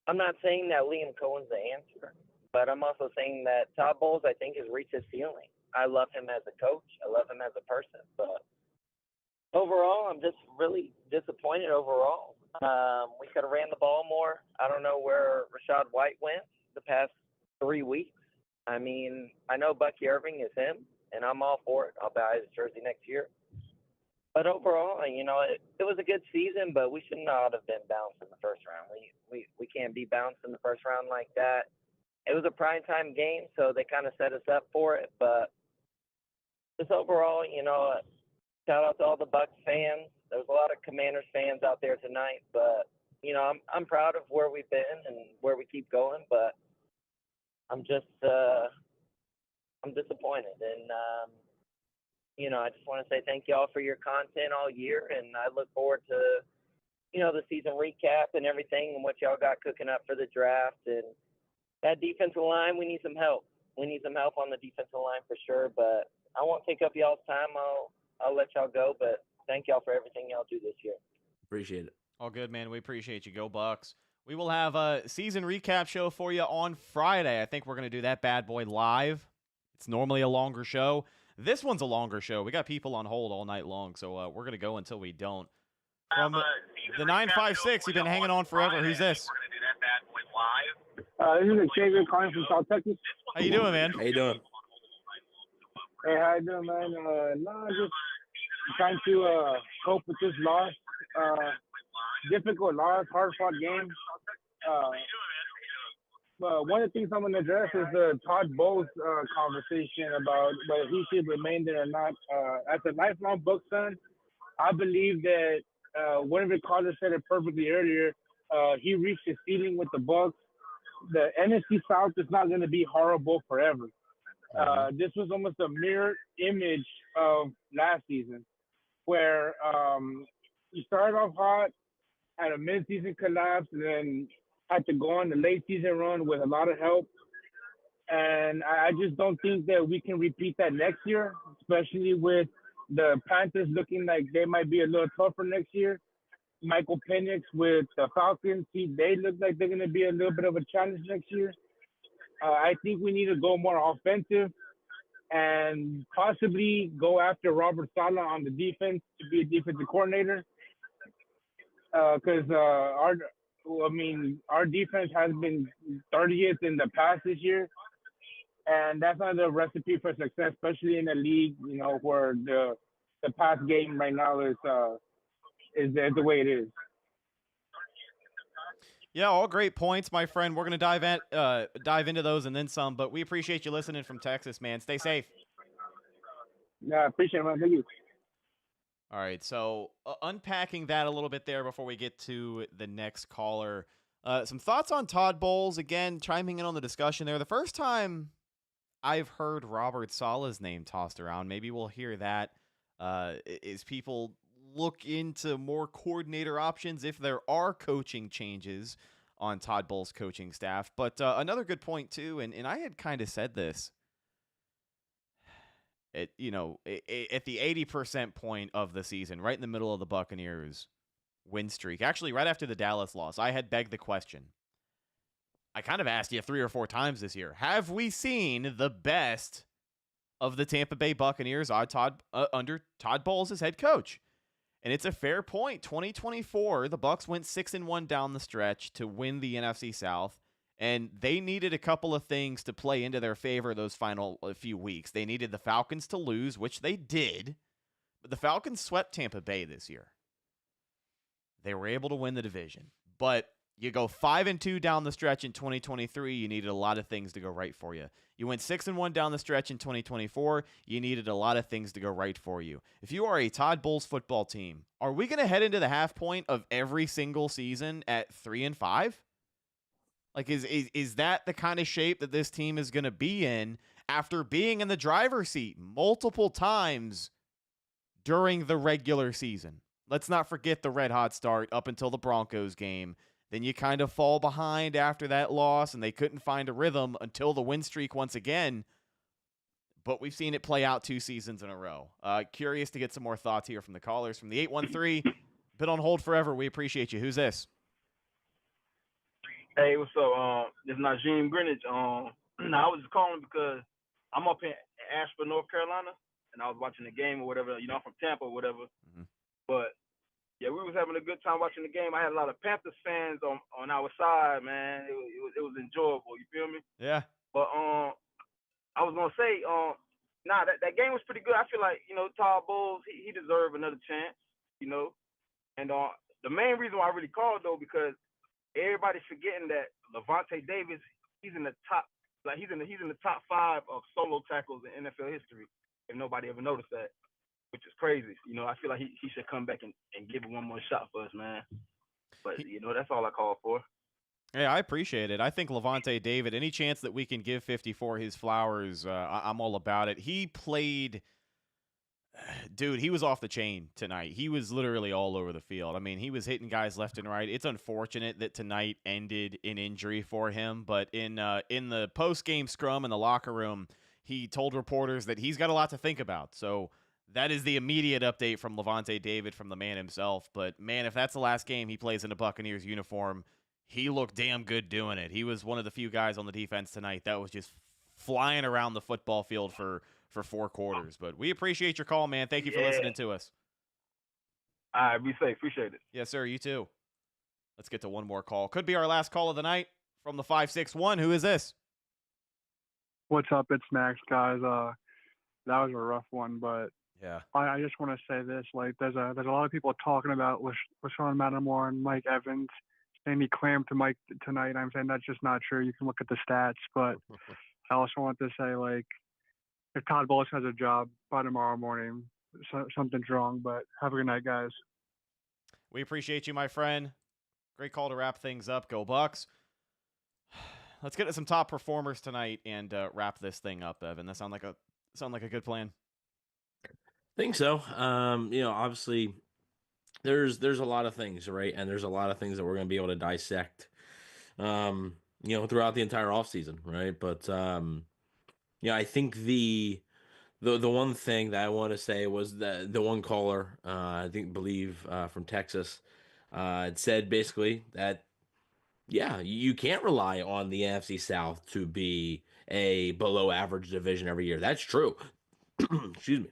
I'm not saying that Liam Cohen's the answer. But I'm also saying that Todd Bowles, I think, has reached his ceiling. I love him as a coach. I love him as a person. But overall, I'm just really disappointed overall. We could have ran the ball more. I don't know where Rashad White went the past 3 weeks. I mean, I know Bucky Irving is him, and I'm all for it. I'll buy his jersey next year. But overall, you know, it was a good season, but we should not have been bounced in the first round. We can't be bounced in the first round like that. It was a primetime game, so they kind of set us up for it. But just overall, you know, shout out to all the Bucs fans. There's a lot of Commanders fans out there tonight, but you know, I'm proud of where we've been and where we keep going. But I'm just I'm disappointed, and you know, I just want to say thank y'all for your content all year, and I look forward to, you know, the season recap and everything and what y'all got cooking up for the draft. And that defensive line, we need some help. We need some help on the defensive line for sure, but I won't take up y'all's time. I'll let y'all go, but thank y'all for everything y'all do this year. Appreciate it. All good, man. We appreciate you. Go Bucs. We will have a season recap show for you on Friday. I think we're going to do that bad boy live. It's normally a longer show. This one's a longer show. We got people on hold all night long, so we're going to go until we don't. From the 956, you've been hanging on forever. Who's this? This is Xavier calling from South Texas. How you doing, man? How you doing? Hey, how you doing, man? Just trying to cope with this loss. Difficult loss, hard-fought game. One of the things I'm going to address is the Todd Bowles conversation about whether he should remain there or not. As a lifelong Bucs fan, I Bleav that one of the callers said it perfectly earlier. He reached his ceiling with the Bucs. The NFC South is not going to be horrible forever. This was almost a mirror image of last season, where you started off hot, had a mid-season collapse, and then had to go on the late season run with a lot of help. And I just don't think that we can repeat that next year, especially with the Panthers looking like they might be a little tougher next year. Michael Penix with the Falcons, they look like they're going to be a little bit of a challenge next year. I think we need to go more offensive and possibly go after Robert Saleh on the defense to be a defensive coordinator. Because our defense has been 30th in the past this year, and that's not a recipe for success, especially in a league, you know, where the pass game right now is the way it is. Yeah, all great points, my friend. We're going to dive into those and then some, but we appreciate you listening from Texas, man. Stay safe. Yeah, I appreciate it, man. Thank you. All right, so unpacking that a little bit there before we get to the next caller. Some thoughts on Todd Bowles, again, chiming in on the discussion there. The first time I've heard Robert Saleh's name tossed around, maybe we'll hear that as people look into more coordinator options if there are coaching changes on Todd Bowles' coaching staff. But another good point, too, and I had kind of said this, at the 80% point of the season, right in the middle of the Buccaneers win streak, actually right after the Dallas loss, I had begged the question. I kind of asked you 3 or 4 times this year, have we seen the best of the Tampa Bay Buccaneers under Todd Bowles as head coach? And it's a fair point. 2024, the Bucs went 6-1 down the stretch to win the NFC South. And they needed a couple of things to play into their favor those final few weeks. They needed the Falcons to lose, which they did. But the Falcons swept Tampa Bay this year. They were able to win the division. But you go 5-2 down the stretch in 2023, you needed a lot of things to go right for you. You went 6-1 down the stretch in 2024, you needed a lot of things to go right for you. If you are a Todd Bowles football team, are we going to head into the half point of every single season at 3-5? Like, is that the kind of shape that this team is going to be in after being in the driver's seat multiple times during the regular season. Let's not forget the red-hot start up until the Broncos game. Then you kind of fall behind after that loss, and they couldn't find a rhythm until the win streak once again. But we've seen it play out 2 seasons in a row. Curious to get some more thoughts here from the callers. From the 813, been on hold forever. We appreciate you. Who's this? Hey, what's up? This is Najim Greenwich. I was just calling because I'm up in Asheville, North Carolina, and I was watching the game or whatever. You know, I'm from Tampa or whatever. Mm-hmm. But yeah, we was having a good time watching the game. I had a lot of Panthers fans on our side, man. It was enjoyable. You feel me? Yeah. But I was gonna say, that game was pretty good. I feel like, you know, Todd Bowles, he deserved another chance, you know. And the main reason why I really called though, because everybody's forgetting that Lavonte Davis, he's in the top 5 of solo tackles in NFL history. If nobody ever noticed that, which is crazy. You know, I feel like he should come back and give it one more shot for us, man. But you know, that's all I call for. Yeah, I appreciate it. I think Lavonte David, any chance that we can give 54 his flowers, I'm all about it. He played, dude, he was off the chain tonight. He was literally all over the field. I mean, he was hitting guys left and right. It's unfortunate that tonight ended in injury for him, but in the post-game scrum in the locker room, he told reporters that he's got a lot to think about. So that is the immediate update from Lavonte David, from the man himself. But, man, if that's the last game he plays in a Buccaneers uniform, he looked damn good doing it. He was one of the few guys on the defense tonight that was just flying around the football field for 4 quarters. But we appreciate your call, man. Thank you for listening to us. All right, be safe. Appreciate it. Yes, sir. You too. Let's get to one more call. Could be our last call of the night from the 561. Who is this? What's up? It's Max, guys. That was a rough one, but yeah, I just want to say this: like, there's a lot of people talking about LaShawn Lattimore and Mike Evans saying he clamped to Mike tonight. I'm saying that's just not true. You can look at the stats, but I also want to say, like, if Todd Bowles has a job by tomorrow morning, something's wrong. But have a good night, guys. We appreciate you, my friend. Great call to wrap things up. Go Bucs. Let's get to some top performers tonight and wrap this thing up, Evan. That sound like a good plan. I think so. You know, obviously there's a lot of things, right? And there's a lot of things that we're going to be able to dissect, you know, throughout the entire offseason, right? But, yeah, I think the one thing that I want to say was the one caller, I think Bleav from Texas, had said basically that, yeah, you can't rely on the NFC South to be a below average division every year. That's true. Excuse me.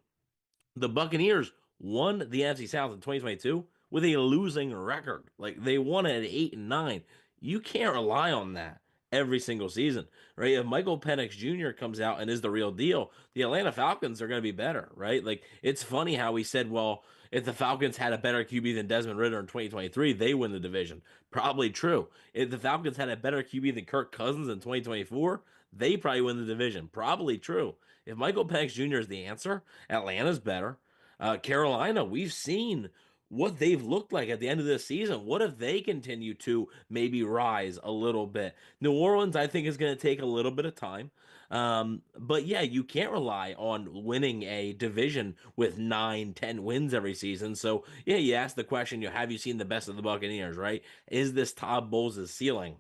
The Buccaneers won the NFC South in 2022 with a losing record. Like, they won it at 8-9. You can't rely on that every single season, right? If Michael Penix Jr. comes out and is the real deal, the Atlanta Falcons are going to be better, right? Like, it's funny how we said, well, if the Falcons had a better QB than Desmond Ridder in 2023, they win the division. Probably true. If the Falcons had a better QB than Kirk Cousins in 2024, they probably win the division. Probably true. If Michael Penix Jr. is the answer, Atlanta's better. Carolina, we've seen what they've looked like at the end of this season. What if they continue to maybe rise a little bit? New Orleans, I think, is going to take a little bit of time. But yeah, you can't rely on winning a division with 9-10 wins every season. So yeah, you ask the question, have you seen the best of the Buccaneers, right? Is this Todd Bowles' ceiling?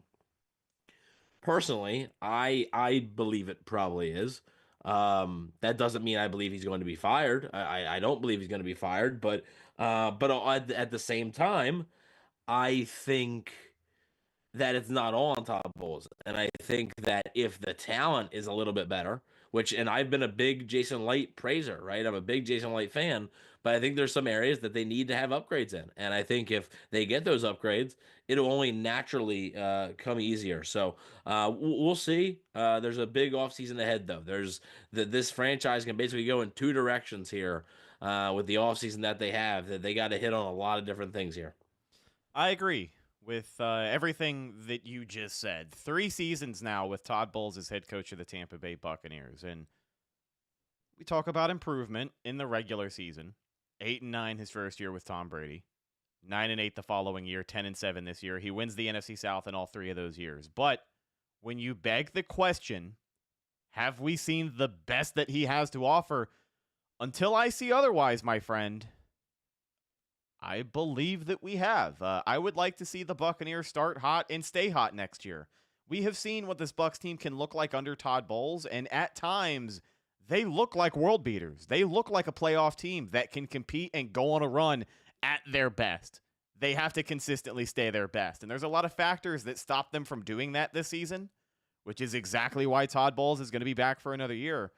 Personally, I believe it probably is. That doesn't mean I believe he's going to be fired. I don't believe he's going to be fired, but at the same time, I think that it's not all on Todd Bowles. And I think that if the talent is a little bit better, and I've been a big Jason Light praiser, right? I'm a big Jason Light fan, but I think there's some areas that they need to have upgrades in. And I think if they get those upgrades, it'll only naturally come easier. So we'll see. There's a big offseason ahead, though. This franchise can basically go in 2 directions here with the offseason that they have, that they got to hit on a lot of different things here. I agree with everything that you just said. 3 seasons now with Todd Bowles as head coach of the Tampa Bay Buccaneers. And we talk about improvement in the regular season. 8-9 his first year with Tom Brady. 9-8 the following year. 10-7 this year. He wins the NFC South in all 3 of those years. But when you beg the question, have we seen the best that he has to offer? until I see otherwise, my friend, I believe that we have. I would like to see the Buccaneers start hot and stay hot next year. We have seen what this Bucs team can look like under Todd Bowles, and at times, they look like world beaters. They look like a playoff team that can compete and go on a run at their best. They have to consistently stay their best, and there's a lot of factors that stop them from doing that this season, which is exactly why Todd Bowles is going to be back for another year.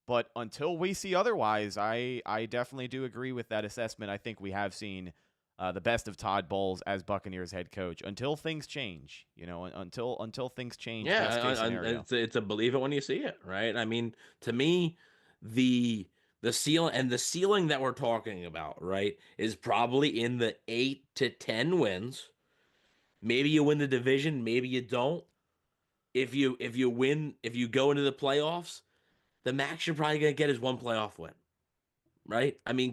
But until we see otherwise, I definitely do agree with that assessment. I think we have seen the best of Todd Bowles as Buccaneers head coach until things change. Until things change. Yeah, it's a believe it when you see it, right? I mean, to me, the ceiling that we're talking about, right, is probably in the 8 to 10 wins. Maybe you win the division, maybe you don't. If you go into the playoffs, the max you're probably going to get is one playoff win, right? I mean,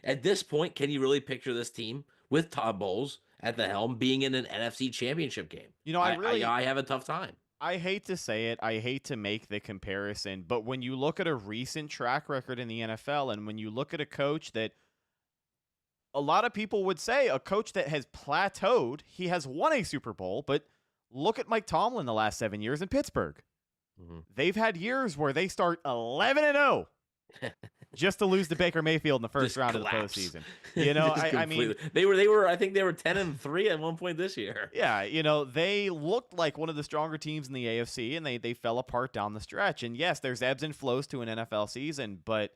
at this point, can you really picture this team with Todd Bowles at the helm being in an NFC championship game? I have a tough time. I hate to say it. I hate to make the comparison, but when you look at a recent track record in the NFL and when you look at a coach that a lot of people would say a coach that has plateaued, he has won a Super Bowl, but look at Mike Tomlin the last 7 years in Pittsburgh. They've had years where they start 11-0 just to lose to Baker Mayfield in the first round of the postseason. I mean, they were. I think they were 10-3 at one point this year. Yeah, they looked like one of the stronger teams in the AFC, and they fell apart down the stretch. And yes, there's ebbs and flows to an NFL season, but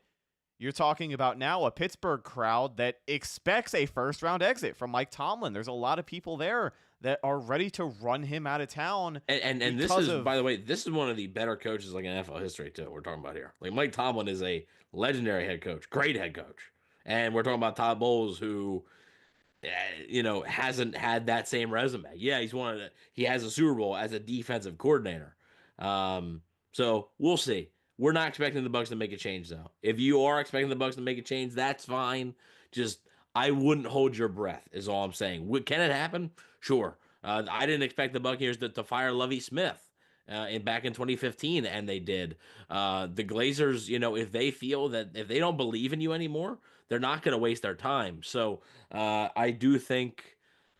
you're talking about now a Pittsburgh crowd that expects a first-round exit from Mike Tomlin. There's a lot of people there that are ready to run him out of town. And this is, by the way, this is one of the better coaches like in NFL history, too, we're talking about here. Like, Mike Tomlin is a legendary head coach, great head coach. And we're talking about Todd Bowles, who, hasn't had that same resume. Yeah, he has a Super Bowl as a defensive coordinator. So we'll see. We're not expecting the Bucs to make a change, though. If you are expecting the Bucs to make a change, that's fine. Just, I wouldn't hold your breath, is all I'm saying. Can it happen? Sure. I didn't expect the Buccaneers to fire Lovie Smith back in 2015, and they did. The Glazers, if they feel that if they don't believe in you anymore, they're not going to waste their time. So I do think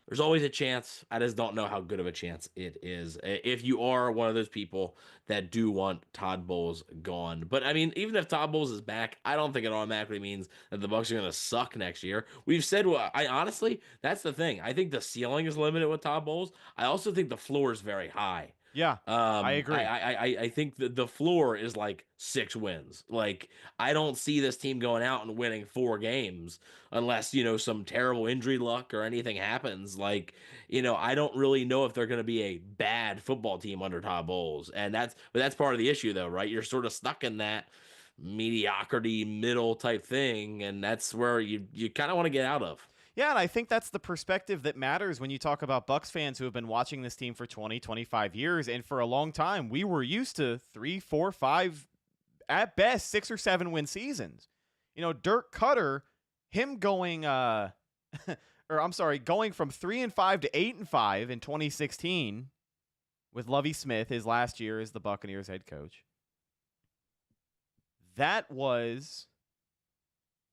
there's always a chance. I just don't know how good of a chance it is if you are one of those people that do want Todd Bowles gone. But, I mean, even if Todd Bowles is back, I don't think it automatically means that the Bucs are going to suck next year. We've said, honestly, that's the thing. I think the ceiling is limited with Todd Bowles. I also think the floor is very high. Yeah, I agree. I think the floor is like 6 wins. Like, I don't see this team going out and winning 4 games unless, some terrible injury luck or anything happens. Like, I don't really know if they're going to be a bad football team under Todd Bowles. And that's part of the issue, though, right? You're sort of stuck in that mediocrity middle type thing, and that's where you kind of want to get out of. Yeah, and I think that's the perspective that matters when you talk about Bucs fans who have been watching this team for 20, 25 years. And for a long time, we were used to 3, 4, 5, at best, 6 or 7 win seasons. Dirk Cutter, him going, going from 3-5 to 8-5 in 2016 with Lovie Smith, his last year as the Buccaneers head coach. That was...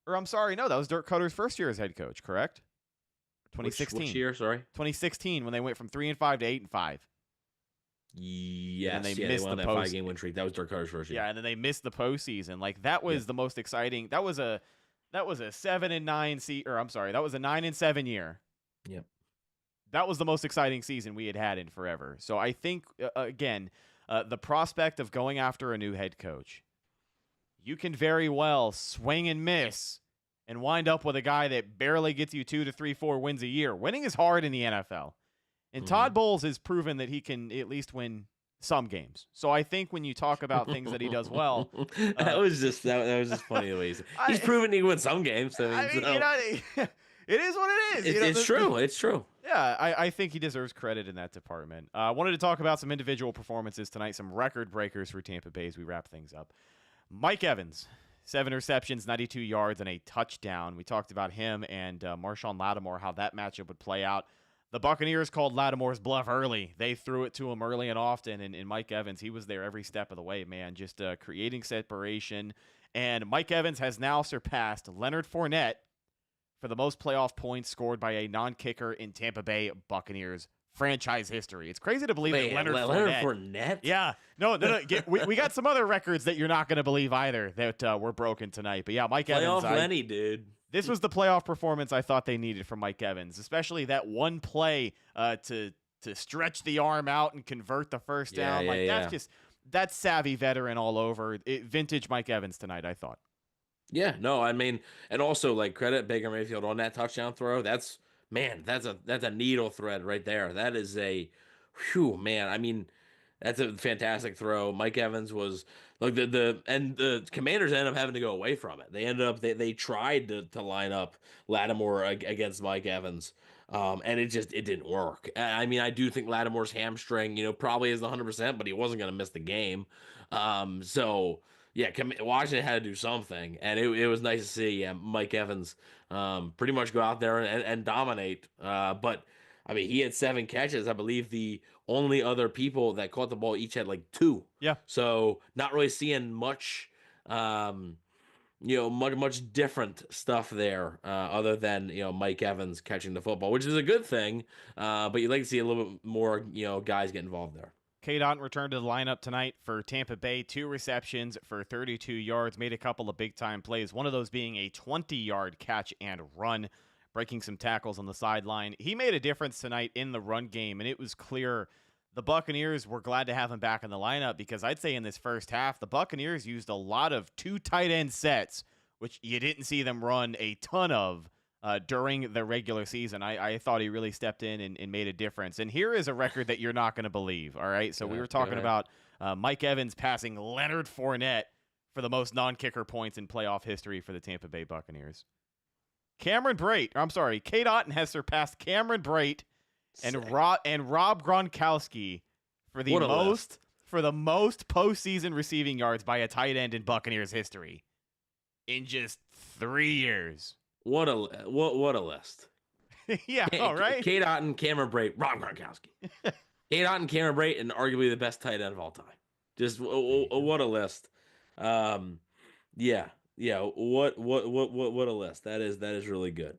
that was Dirk Cutter's first year as head coach, correct? 2016. Which year, sorry? 2016, when they went from 3-5 to 8-5. Yes, and they missed the 5-game win streak. That was Dirk Cutter's first year. Yeah, and then they missed the postseason. Like, that was the most exciting. That was a 7-9 that was a 9-7 year. Yep. That was the most exciting season we had in forever. So I think again, the prospect of going after a new head coach, you can very well swing and miss and wind up with a guy that barely gets you 2 to 3, 4 wins a year. Winning is hard in the NFL. And Todd Bowles has proven that he can at least win some games. So I think when you talk about things that he does well, that was just funny the way he's proven he can win some games. It is what it is. It's true. It's true. Yeah, I think he deserves credit in that department. I wanted to talk about some individual performances tonight, some record breakers for Tampa Bay as we wrap things up. Mike Evans, 7 receptions, 92 yards, and a touchdown. We talked about him and Marshawn Lattimore, how that matchup would play out. The Buccaneers called Lattimore's bluff early. They threw it to him early and often, and Mike Evans, he was there every step of the way, man, just creating separation. And Mike Evans has now surpassed Leonard Fournette for the most playoff points scored by a non-kicker in Tampa Bay Buccaneers franchise history. It's crazy to believe that Leonard Fournette? Yeah. No. We got some other records that you're not going to believe either that were broken tonight. But yeah, Mike Evans. Lenny, dude. This was the playoff performance I thought they needed from Mike Evans, especially that one play to stretch the arm out and convert the first down. That's savvy veteran all over. Vintage Mike Evans tonight, I thought. Yeah, no, I mean, and also like credit Baker Mayfield on that touchdown throw. That's a needle thread right there. That is man. I mean, that's a fantastic throw. Mike Evans was like the Commanders ended up having to go away from it. They ended up they tried to line up Lattimore against Mike Evans, and it didn't work. I mean, I do think Lattimore's hamstring, probably isn't 100%, but he wasn't going to miss the game. So. Yeah, Washington had to do something, and it was nice to see Mike Evans pretty much go out there and dominate. But, I mean, he had 7 catches. I believe the only other people that caught the ball each had like 2. Yeah. So not really seeing much, much different stuff there other than, Mike Evans catching the football, which is a good thing. But you'd like to see a little bit more, guys get involved there. K. Dot returned to the lineup tonight for Tampa Bay. 2 receptions for 32 yards, made a couple of big-time plays, one of those being a 20-yard catch and run, breaking some tackles on the sideline. He made a difference tonight in the run game, and it was clear the Buccaneers were glad to have him back in the lineup because I'd say in this first half, the Buccaneers used a lot of 2 tight end sets, which you didn't see them run a ton of during the regular season. I thought he really stepped in and made a difference. And here is a record that you're not going to believe, all right? So we were talking about Mike Evans passing Leonard Fournette for the most non-kicker points in playoff history for the Tampa Bay Buccaneers. K. Dotton has surpassed Cameron Brate and Rob Gronkowski for the most postseason receiving yards by a tight end in Buccaneers history in just 3 years. What a list. Yeah, all right. K. Dotton, Cameron Brate, Rob Gronkowski. K. Dotton, Cameron Brate, and arguably the best tight end of all time. Just what a list. What a list. That is really good.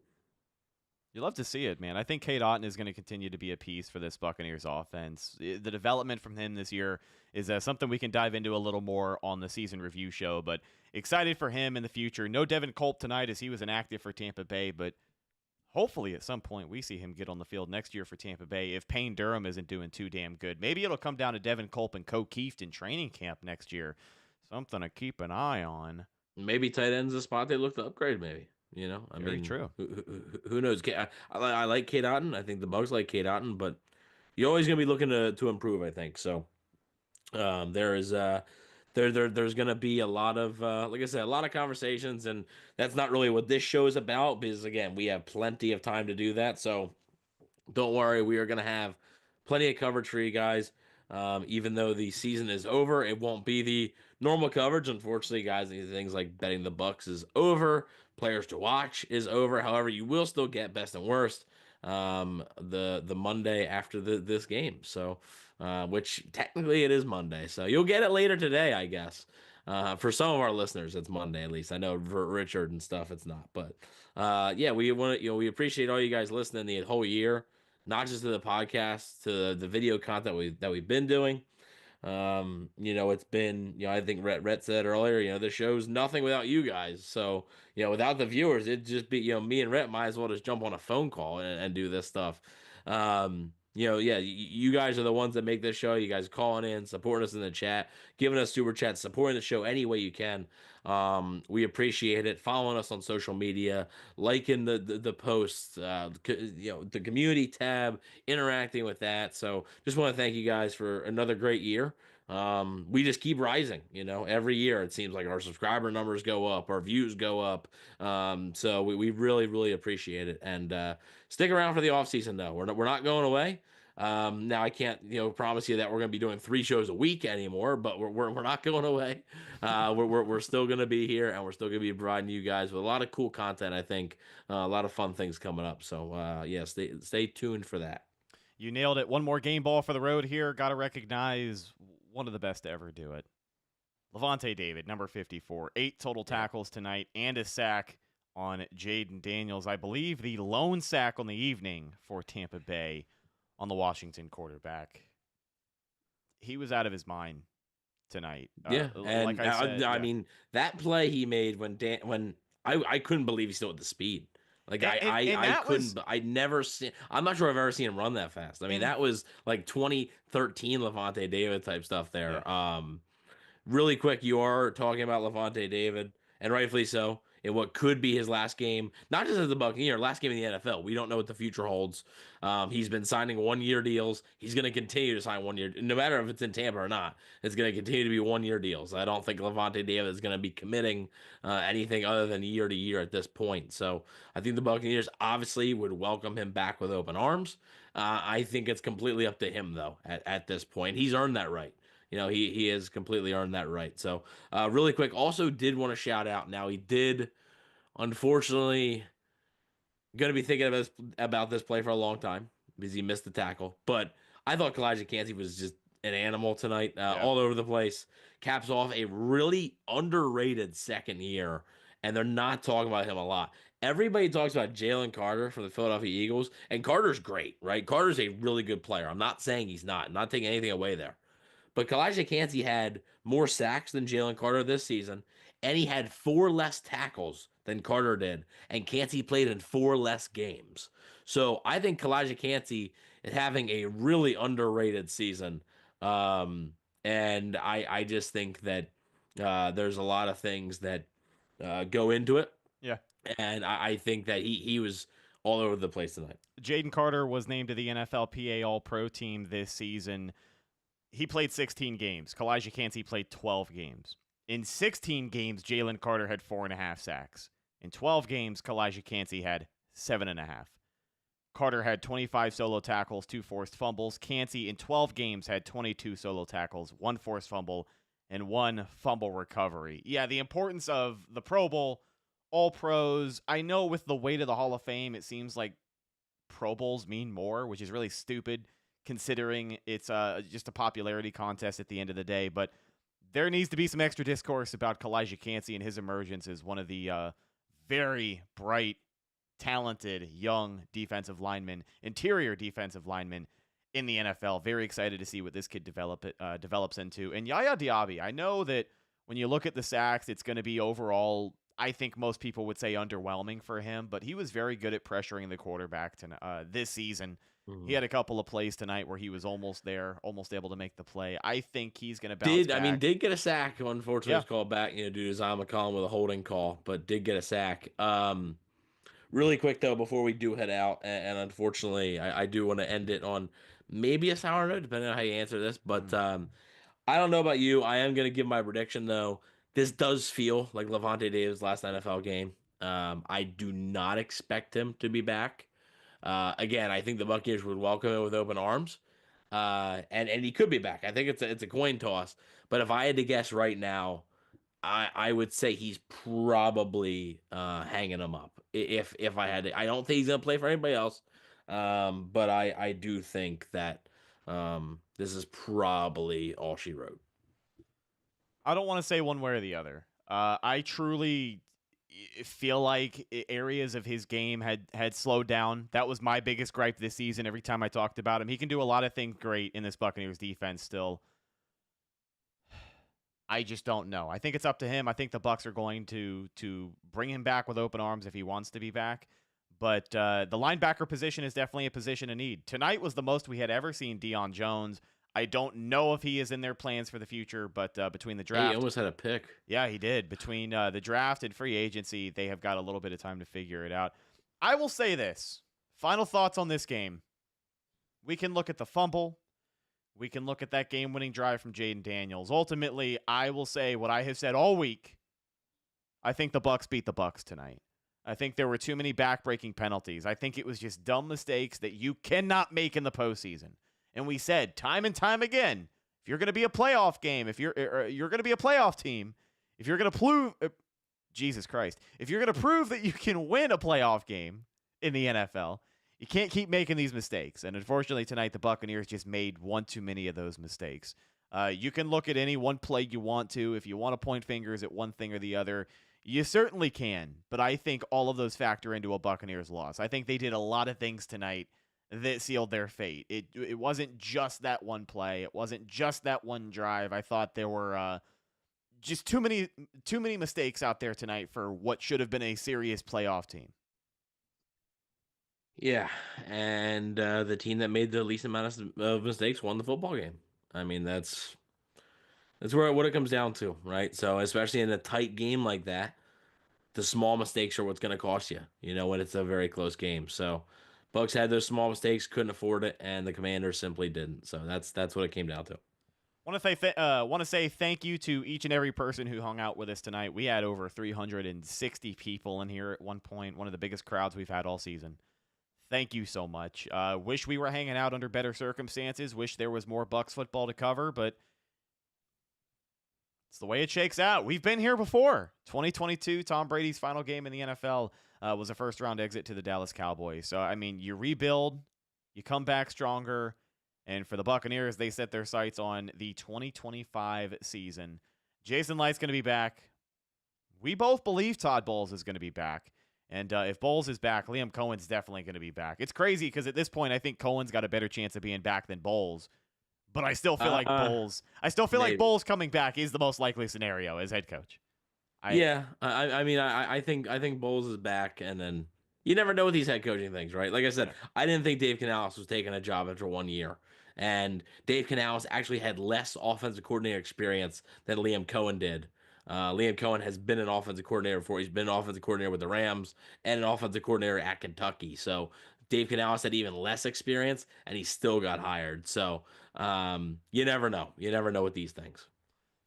You love to see it, man. I think K. Dotton is going to continue to be a piece for this Buccaneers offense. The development from him this year is something we can dive into a little more on the season review show, but excited for him in the future. No Devin Culp tonight as he was inactive for Tampa Bay, but hopefully at some point we see him get on the field next year for Tampa Bay if Payne Durham isn't doing too damn good. Maybe it'll come down to Devin Culp and Ko Kieft in training camp next year. Something to keep an eye on. Maybe tight end's a spot they look to upgrade, maybe. Very true. Who knows? I like K. Dotton. I think the Bucs like K. Dotton, but you're always going to be looking to improve, I think. So there's going to be a lot of, like I said, a lot of conversations, and that's not really what this show is about because, again, we have plenty of time to do that. So don't worry. We are going to have plenty of coverage for you guys. Even though the season is over, it won't be the normal coverage. Unfortunately, guys, things like betting the Bucs is over. Players to watch is over. However, you will still get best and worst the Monday after this game. So, which technically it is Monday. So you'll get it later today, I guess. For some of our listeners, it's Monday at least. I know for Richard and stuff, it's not. But we want to, we appreciate all you guys listening the whole year. Not just to the podcast, to the video content that we've been doing. It's been, I think Rhett said earlier, the show's nothing without you guys. So, without the viewers, it'd just be, me and Rhett might as well just jump on a phone call and do this stuff. You guys are the ones that make this show. You guys calling in, supporting us in the chat, giving us super chats, supporting the show any way you can. We appreciate it. Following us on social media, liking the posts, the community tab, interacting with that. So just want to thank you guys for another great year. We just keep rising, every year. It seems like our subscriber numbers go up, our views go up. So we really, really appreciate it. And stick around for the off season though. We're not going away. Now I can't, promise you that we're going to be doing 3 shows a week anymore, but we're not going away. We're still going to be here, and we're still going to be providing you guys with a lot of cool content. I think a lot of fun things coming up. So yeah, stay tuned for that. You nailed it. One more game ball for the road here. Got to recognize one of the best to ever do it. Lavonte David, number 54, 8 total tackles tonight and a sack on Jaden Daniels. I Bleav the lone sack on the evening for Tampa Bay on the Washington quarterback. He was out of his mind tonight. Yeah, and like I said, I mean, that play he made when I couldn't believe he still had the speed. Like I couldn't. I'd never seen. I'm not sure I've ever seen him run that fast. I mean, that was like 2013 Lavonte David type stuff there. Yeah. Really quick, you are talking about Lavonte David, and rightfully so, in what could be his last game, not just as the Buccaneers, last game in the NFL. We don't know what the future holds. He's been signing 1-year deals. He's going to continue to sign 1 year, no matter if it's in Tampa or not. It's going to continue to be 1-year deals. I don't think Lavonte David is going to be committing anything other than year to year at this point. So I think the Buccaneers obviously would welcome him back with open arms. I think it's completely up to him, though, at this point. He's earned that right. He has completely earned that right. So really quick, also did want to shout out. Now, he did, unfortunately, going to be thinking about this play for a long time because he missed the tackle. But I thought Calijah Kancey was just an animal tonight, all over the place. Caps off a really underrated second year, and they're not talking about him a lot. Everybody talks about Jalen Carter from the Philadelphia Eagles, and Carter's great, right? Carter's a really good player. I'm not saying he's not. I'm not taking anything away there. But Calijah Kancey had more sacks than Jalen Carter this season, and he had 4 less tackles than Carter did, and Kancey played in 4 less games. So I think Calijah Kancey is having a really underrated season, and I just think that there's a lot of things that go into it. Yeah, and I think that he was all over the place tonight. Jaden Carter was named to the NFLPA All-Pro team this season. He played 16 games. Calijah Kancey played 12 games. In 16 games, Jalen Carter had 4.5 sacks. In 12 games, Calijah Kancey had 7.5. Carter had 25 solo tackles, 2 forced fumbles. Kancey in 12 games had 22 solo tackles, 1 forced fumble, and 1 fumble recovery. Yeah, the importance of the Pro Bowl, All Pros. I know with the weight of the Hall of Fame, it seems like Pro Bowls mean more, which is really stupid, considering it's just a popularity contest at the end of the day. But there needs to be some extra discourse about Calijah Kancey and his emergence as one of the very bright, talented, young defensive linemen, interior defensive linemen in the NFL. Very excited to see what this kid develops into. And Yaya Diaby, I know that when you look at the sacks, it's going to be overall, I think most people would say underwhelming for him, but he was very good at pressuring the quarterback this season. Mm-hmm. He had a couple of plays tonight where he was almost there, almost able to make the play. I think he's going to bounce back. Did get a sack. Unfortunately, was called back, due to Zion McCollum with a holding call, but did get a sack. Really quick, though, before we do head out, and unfortunately, I do want to end it on maybe a sour note, depending on how you answer this, but I don't know about you. I am going to give my prediction, though. This does feel like Lavonte David's last NFL game. I do not expect him to be back. Again, I think the Buccaneers would welcome him with open arms, and he could be back. I think it's a coin toss. But if I had to guess right now, I would say he's probably hanging him up. If I had to, I don't think he's gonna play for anybody else. But I do think that this is probably all she wrote. I don't want to say one way or the other. I truly feel like areas of his game had slowed down. That was my biggest gripe this season. Every time I talked about him, he can do a lot of things great in this Buccaneers defense still. I just don't know. I think it's up to him. I think the Bucs are going to bring him back with open arms if he wants to be back. But the linebacker position is definitely a position of need. Tonight was the most we had ever seen Deion Jones. I don't know if he is in their plans for the future, but between the draft... He almost had a pick. Yeah, he did. Between the draft and free agency, they have got a little bit of time to figure it out. I will say this. Final thoughts on this game. We can look at the fumble. We can look at that game-winning drive from Jaden Daniels. Ultimately, I will say what I have said all week. I think the Bucs beat the Bucs tonight. I think there were too many back-breaking penalties. I think it was just dumb mistakes that you cannot make in the postseason. And we said time and time again, if you're going to be a playoff game, if you're going to be a playoff team, if you're going to prove, Jesus Christ, if you're going to prove that you can win a playoff game in the NFL, you can't keep making these mistakes. And unfortunately tonight, the Buccaneers just made one too many of those mistakes. You can look at any one play you want to. If you want to point fingers at one thing or the other, you certainly can. But I think all of those factor into a Buccaneers loss. I think they did a lot of things tonight that sealed their fate. It wasn't just that one play. It wasn't just that one drive. I thought there were just too many mistakes out there tonight for what should have been a serious playoff team. Yeah, and the team that made the least amount of mistakes won the football game. I mean, that's what it comes down to, right? So especially in a tight game like that, the small mistakes are what's going to cost you, when it's a very close game. So Bucs had those small mistakes, couldn't afford it, and the Commanders simply didn't. So that's what it came down to. Want to say thank you to each and every person who hung out with us tonight. We had over 360 people in here at one point, one of the biggest crowds we've had all season. Thank you so much. Wish we were hanging out under better circumstances. Wish there was more Bucs football to cover, but it's the way it shakes out. We've been here before. 2022, Tom Brady's final game in the NFL was a first-round exit to the Dallas Cowboys. So, I mean, you rebuild, you come back stronger, and for the Buccaneers, they set their sights on the 2025 season. Jason Light's going to be back. We both believe Todd Bowles is going to be back. And if Bowles is back, Liam Cohen's definitely going to be back. It's crazy because at this point, I think Cohen's got a better chance of being back than Bowles. But I still feel like Bowles. I still feel like Bowles coming back is the most likely scenario as head coach. I think Bowles is back, and then you never know with these head coaching things, right? Like I said, I didn't think Dave Canales was taking a job after 1 year, and Dave Canales actually had less offensive coordinator experience than Liam Cohen did. Liam Cohen has been an offensive coordinator before. He's been an offensive coordinator with the Rams and an offensive coordinator at Kentucky. So Dave Canales had even less experience, and he still got hired. So you never know. You never know with these things.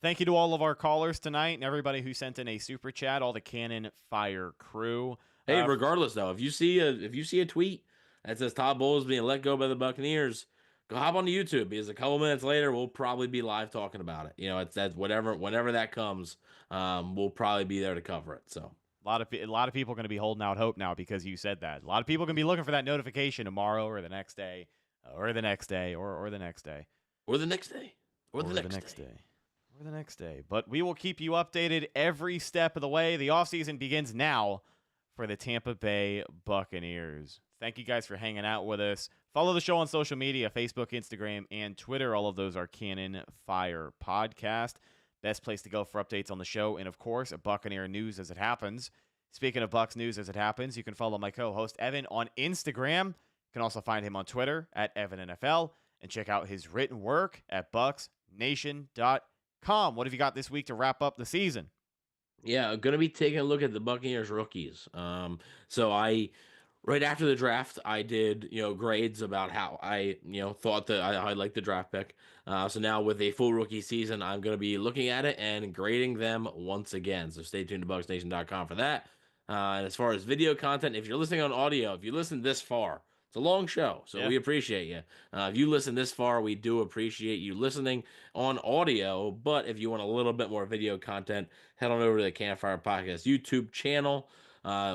Thank you to all of our callers tonight and everybody who sent in a super chat, all the Cannon Fire crew. Hey, regardless though, if you see a tweet that says Todd Bowles being let go by the Buccaneers, go hop on YouTube, because a couple minutes later we'll probably be live talking about it. Whenever that comes, we'll probably be there to cover it. So a lot of people are going to be holding out hope now because you said that. A lot of people are going to be looking for that notification tomorrow or the next day, or the next day, or the next day, or the next day, or the next day. But we will keep you updated every step of the way. The offseason begins now for the Tampa Bay Buccaneers. Thank you guys for hanging out with us. Follow the show on social media, Facebook, Instagram, and Twitter. All of those are Cannon Fire Podcast. Best place to go for updates on the show, and of course, Buccaneer news as it happens. Speaking of Bucs news as it happens, you can follow my co-host Evan on Instagram. You can also find him on Twitter at EvanNFL, and check out his written work at BucsNation.com. What have you got this week to wrap up the season? Yeah, I'm gonna be taking a look at the Buccaneers rookies. So right after the draft, I did grades about how I thought that I liked the draft pick. So now with a full rookie season, I'm gonna be looking at it and grading them once again. So stay tuned to BucsNation.com for that. And as far as video content, if you're listening on audio, if you listen this far, it's a long show, so we appreciate you. If you listen this far, we do appreciate you listening on audio. But if you want a little bit more video content, head on over to the Cannonfire Podcast YouTube channel.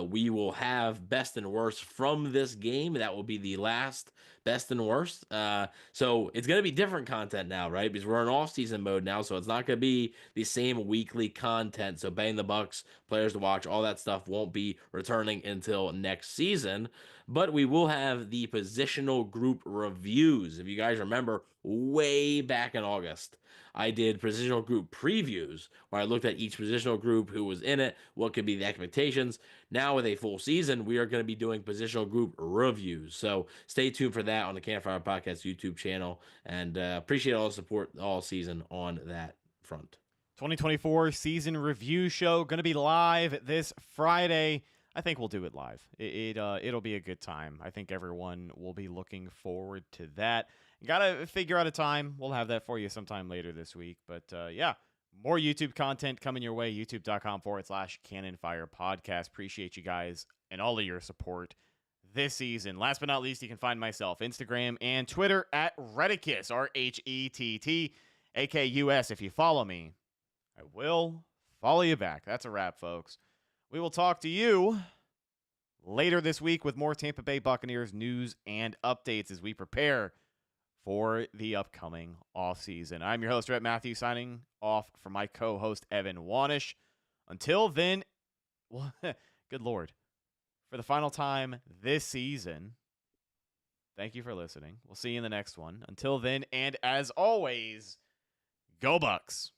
We will have best and worst from this game. That will be the last best and worst. So it's going to be different content now, right? Because we're in off-season mode now, so it's not going to be the same weekly content. So Bang the Bucs, players to watch, all that stuff won't be returning until next season. But we will have the positional group reviews. If you guys remember, way back in August, I did positional group previews where I looked at each positional group, who was in it, what could be the expectations. Now with a full season, we are going to be doing positional group reviews. So stay tuned for that on the Cannonfire Podcast YouTube channel, and appreciate all the support all season on that front. 2024 season review show going to be live this Friday. I think we'll do it live. It'll be a good time. I think everyone will be looking forward to that. Got to figure out a time. We'll have that for you sometime later this week. But yeah, More YouTube content coming your way, youtube.com/cannonfirepodcast. Appreciate you guys and all of your support this season. Last but not least, you can find myself Instagram and Twitter at Retticus, RHETT, AKUS. If you follow me, I will follow you back. That's a wrap, folks. We will talk to you later this week with more Tampa Bay Buccaneers news and updates as we prepare for the upcoming offseason. I'm your host, Rhett Matthew, signing off for my co-host, Evan Wanish. Until then, well, good Lord, for the final time this season, thank you for listening. We'll see you in the next one. Until then, and as always, go Bucs.